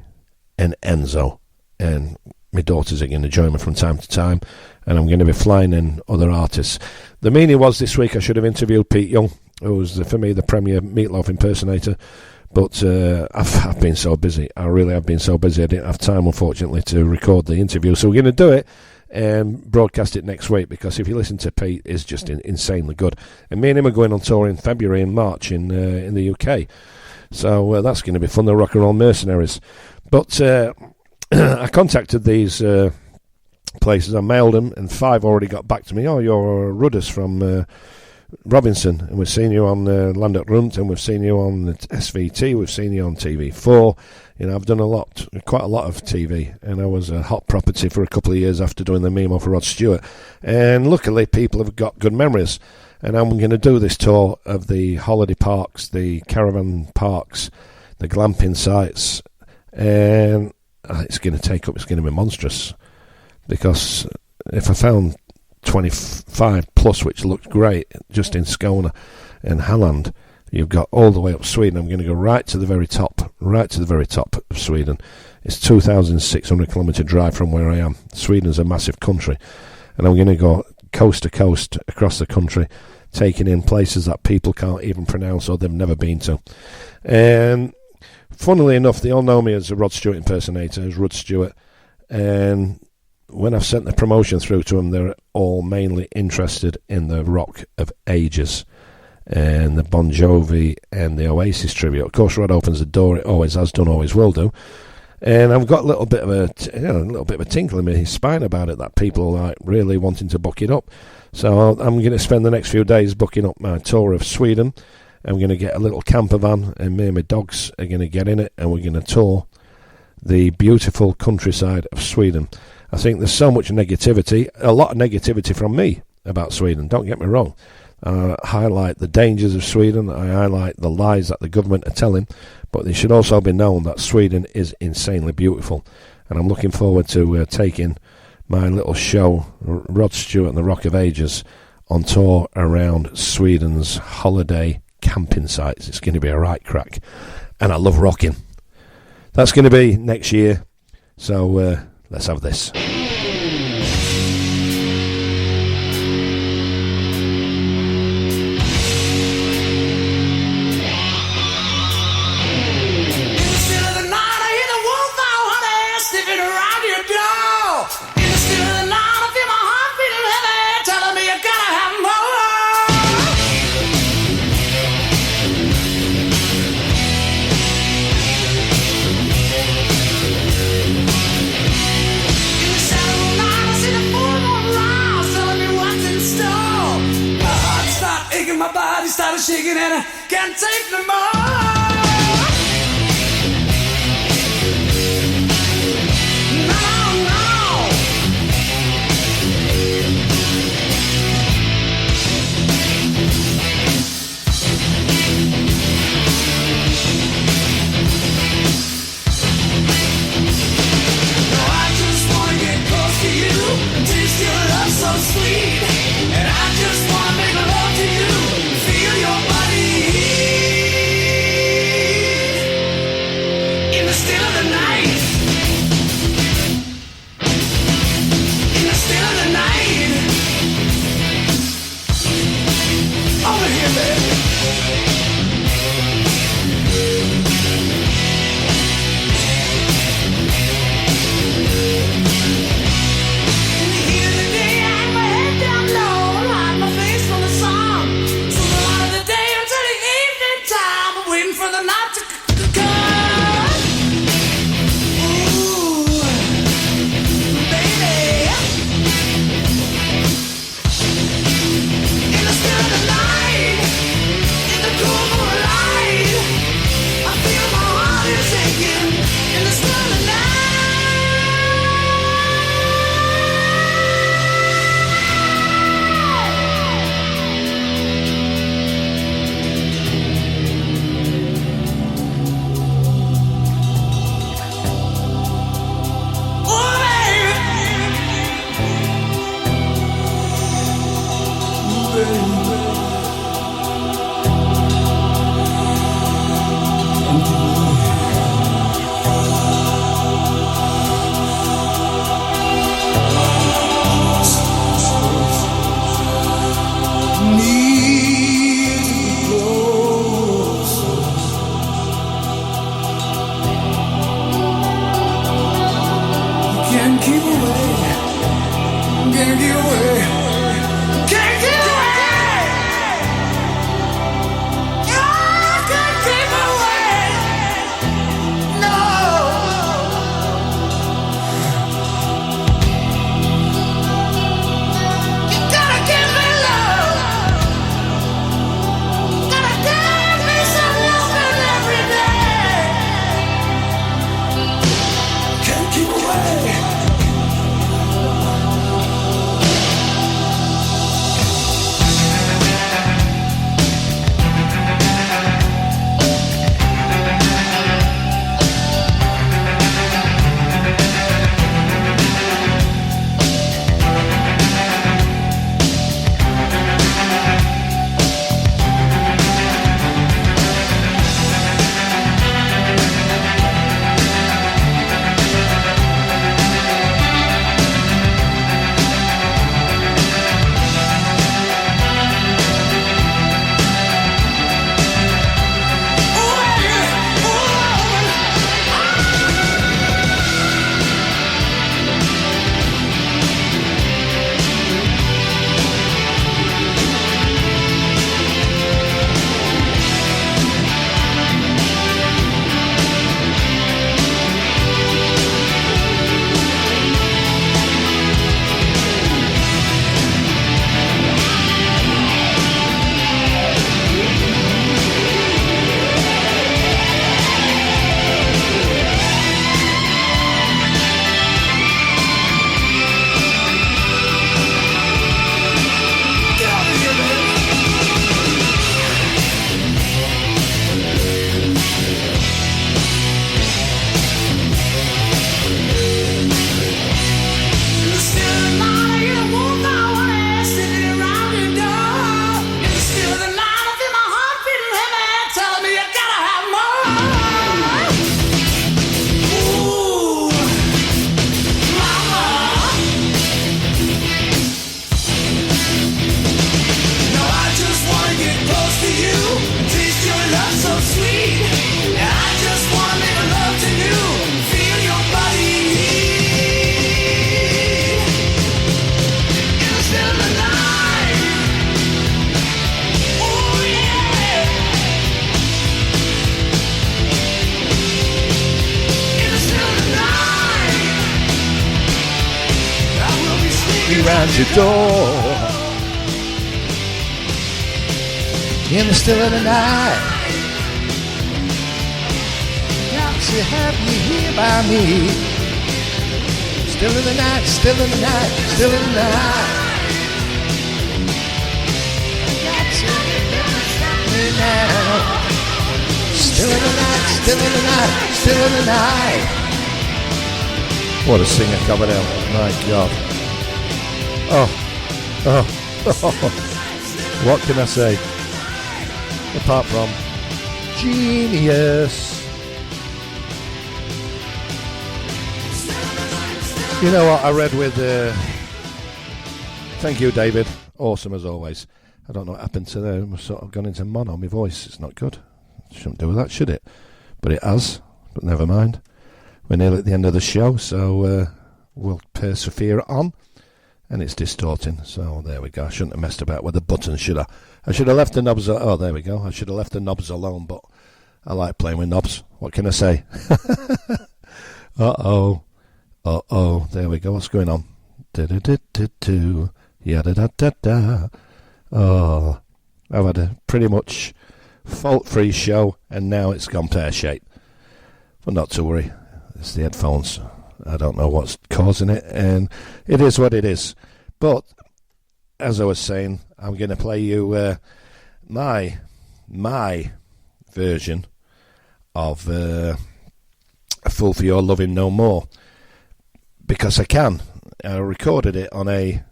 [SPEAKER 2] and Enzo, and my daughters are going to join me from time to time, and I'm going to be flying in other artists. The meaning was this week I should have interviewed Pete Young, who was, for me, the premier Meatloaf impersonator, but I've been so busy. I really have been so busy. I didn't have time, unfortunately, to record the interview. So we're going to do it and broadcast it next week, because if you listen to Pete, it's just insanely good. And me and him are going on tour in February and March in the UK. So that's going to be fun, the Rock and Roll Mercenaries. But I contacted these places. I mailed them, and 5 already got back to me. Oh, you're Rudders from Robinson, and we've seen you on Landet Runt, and we've seen you on the SVT, we've seen you on TV4. I've done quite a lot of TV, and I was a hot property for a couple of years after doing the memo for Rod Stewart. And luckily, people have got good memories. And I'm going to do this tour of the holiday parks, the caravan parks, the glamping sites, and it's going to be monstrous, because if I found 25 plus, which looked great, just in Skåne and Halland, you've got all the way up Sweden. I'm going to go right to the very top of Sweden. It's 2,600 kilometre drive from where I am. Sweden's a massive country, and I'm going to go coast to coast across the country, taking in places that people can't even pronounce or they've never been to. And funnily enough, they all know me as a Rod Stewart impersonator, as Rod Stewart. And when I've sent the promotion through to them, they're all mainly interested in the Rock of Ages and the Bon Jovi and the Oasis tribute. Of course, Rod opens the door. It always has done, always will do. And I've got a little bit of a tinkle in my spine about it, that people are like really wanting to book it up. So I'm going to spend the next few days booking up my tour of Sweden. I'm going to get a little camper van, and me and my dogs are going to get in it, and we're going to tour the beautiful countryside of Sweden. I think there's so much negativity, a lot of negativity from me about Sweden, don't get me wrong. I highlight the dangers of Sweden, I highlight the lies that the government are telling, but it should also be known that Sweden is insanely beautiful. And I'm looking forward to taking my little show, Rod Stewart and the Rock of Ages, on tour around Sweden's holiday camping sites. It's going to be a right crack, and I love rocking. That's going to be next year, so let's have this.
[SPEAKER 3] In the started shaking and I can't take no more. So sweet, and I just wanna make love to you, feel your body in the still of the night, in the still of the night. Over here, baby.
[SPEAKER 2] round your door. in the still of the night. Got to have you here by me. Still in the night, still in the night, still in the night. Got to have you now. Still in the night, still in the night, still in the night. What a singer covered out, my God. What can I say? Apart from genius. You know what I read with... thank you, David. Awesome as always. I don't know what happened to them. I've sort of gone into mono. My voice, it's not good. Shouldn't do that, should it? But it has. But never mind. We're nearly at the end of the show, so we'll persevere on. And it's distorting, so there we go. I shouldn't have messed about with the buttons, should I? I should have left the knobs... Oh, there we go. I should have left the knobs alone, but I like playing with knobs. What can I say? Uh-oh. Uh-oh. There we go. What's going on? Da-da-da-da-da. Ya-da-da-da-da. Oh. I've had a pretty much fault-free show, and now it's gone pear-shaped. But not to worry. It's the headphones. I don't know what's causing it, and it is what it is. But, as I was saying, I'm going to play you my version of A Fool for Your Loving No More. Because I can. I recorded it on a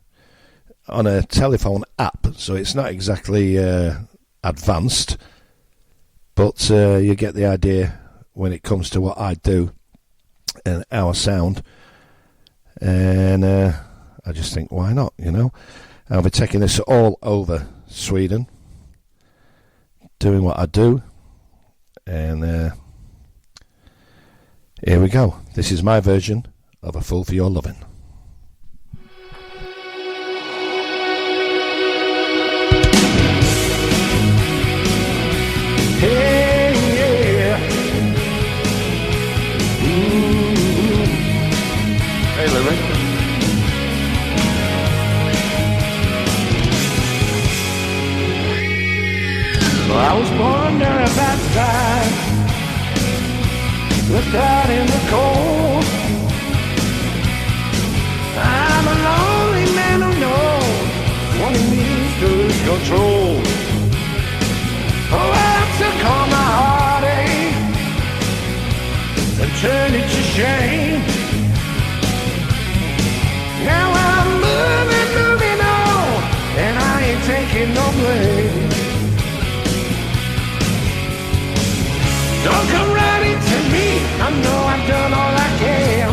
[SPEAKER 2] telephone app, so it's not exactly advanced, but you get the idea when it comes to what I do and our sound. And I just think, why not, you know? I'll be taking this all over Sweden, doing what I do, and here we go. This is my version of A Fool for Your Loving.
[SPEAKER 5] Hey, yeah. Ooh. Hey, Lily. Well, I was born during a bad time, left out in the cold. I'm a lonely man who knows what it means to lose control. Oh, I took all my heartache and turned it to shame. Now I'm moving on, and I ain't taking no blame. Don't come running to me, I know I've done all I can.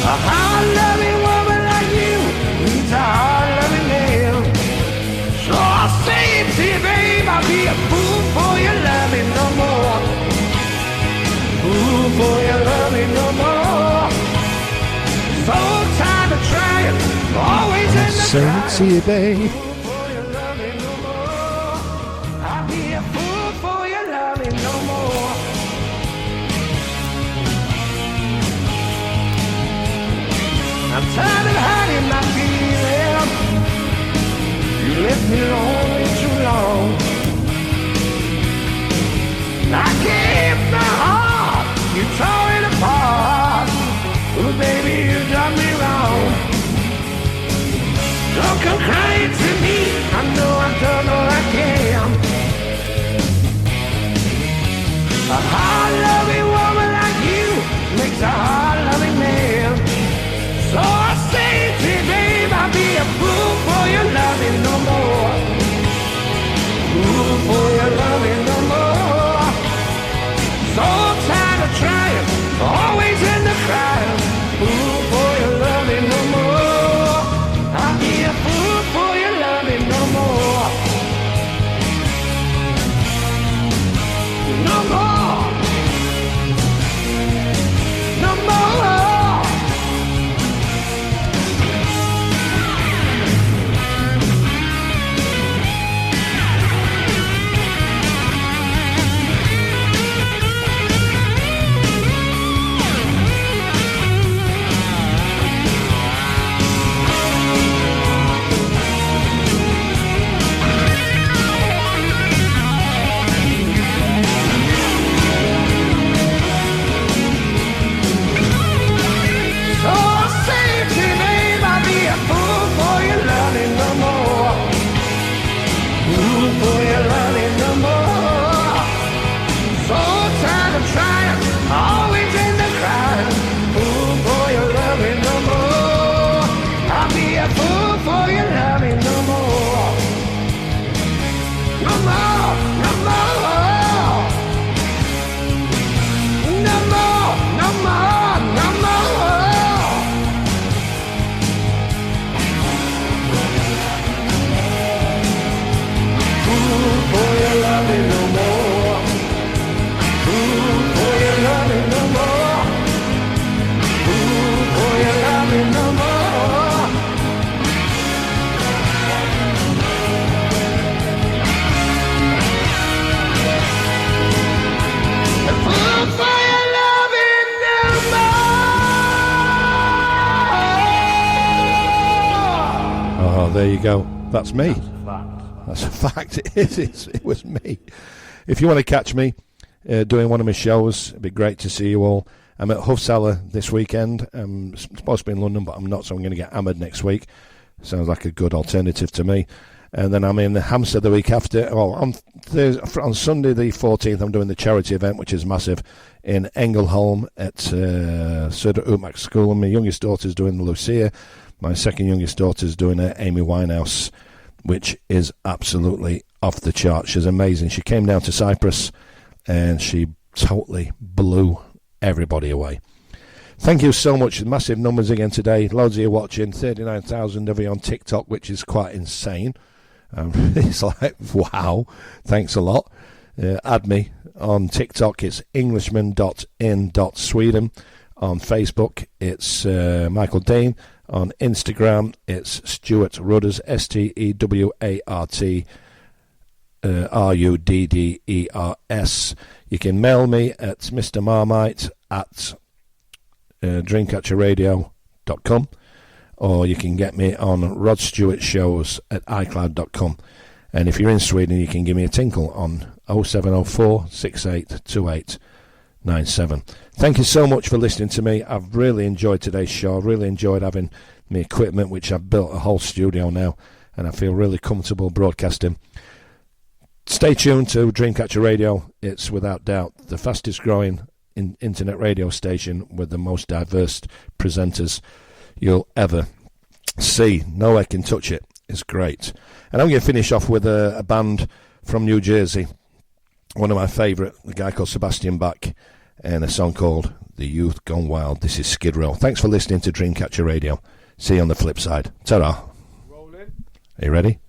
[SPEAKER 5] A hard-loving woman like you needs a hard-loving man. So I'll say it to you, babe, I'll be a fool for your loving no more. Fool for your loving no more. So tired of trying, always in the
[SPEAKER 2] Say it to you, babe.
[SPEAKER 5] Fool for your loving no more. I'll be a fool for your loving no more. I'm tired of hiding my feelings. You left me lonely too long. I gave my heart, you tore it apart. Oh, baby, you done me wrong. Don't come crying to me, I know I've done all I can. A hard-loving woman like you makes a hard-loving man. So I say to you, babe, I'll be a fool for your loving no more. Fool for your loving no more. So tired of trying, always in the crying. Fool for your loving no more. I'll be a fool for your loving no more. No more. No more.
[SPEAKER 2] you go. That's me. That's a fact. It was me. If you want to catch me doing one of my shows, it'd be great to see you all. I'm at Huff Cellar this weekend. I'm supposed to be in London, but I'm not, so I'm going to get hammered next week. Sounds like a good alternative to me. And then I'm in Hampstead the week after. Well, on Sunday the 14th, I'm doing the charity event, which is massive, in Engleholm at Sir Utmack School. And my youngest daughter's doing the Lucia. My second youngest daughter's doing Amy Winehouse, which is absolutely off the chart. She's amazing. She came down to Cyprus, and she totally blew everybody away. Thank you so much. Massive numbers again today. Loads of you watching. 39,000 of you on TikTok, which is quite insane. It's like, wow. Thanks a lot. Add me on TikTok. It's englishman.in.sweden. On Facebook, it's Michael Dean. On Instagram, it's Stuart Rudders, STEWART RUDDERS. You can mail me at Mr. Marmite at dreamcatcherradio.com, or you can get me on Rod Stewart Shows at iCloud.com. And if you're in Sweden, you can give me a tinkle on 0704 682897. Thank you so much for listening to me. I've really enjoyed today's show. I really enjoyed having my equipment, which I've built a whole studio now, and I feel really comfortable broadcasting. Stay tuned to Dreamcatcher Radio. It's without doubt the fastest growing internet radio station with the most diverse presenters you'll ever see. No one can touch it. It's great. And I'm going to finish off with a band from New Jersey, one of my favourite, a guy called Sebastian Bach, and a song called The Youth Gone Wild. This is Skid Row. Thanks for listening to Dreamcatcher Radio. See you on the flip side. Ta-ra.
[SPEAKER 5] Rolling.
[SPEAKER 2] Are you ready?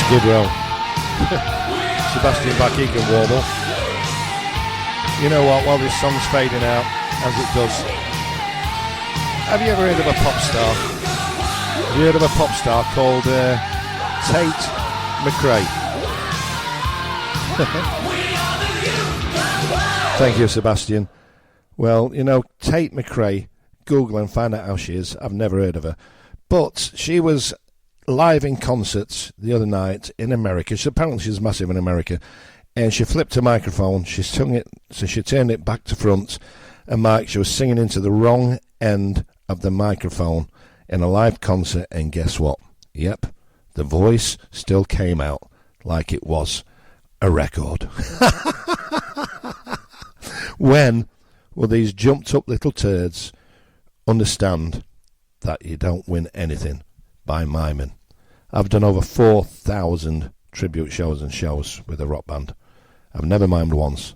[SPEAKER 2] Skid Row. Sebastian Bach, he can warble. You know what? While this song's fading out, as it does, have you ever heard of a pop star? Have you heard of a pop star called Tate McRae? Thank you, Sebastian. Well, you know, Tate McRae, Google and find out how she is. I've never heard of her. But she was live in concerts the other night in America. Apparently she's massive in America. And she flipped a microphone. She turned it back to front. And Mike, she was singing into the wrong end of the microphone in a live concert. And guess what? Yep, the voice still came out like it was a record. When will these jumped up little turds understand that you don't win anything by miming? I've done over 4,000 tribute shows and shows with a rock band. I've never mimed once.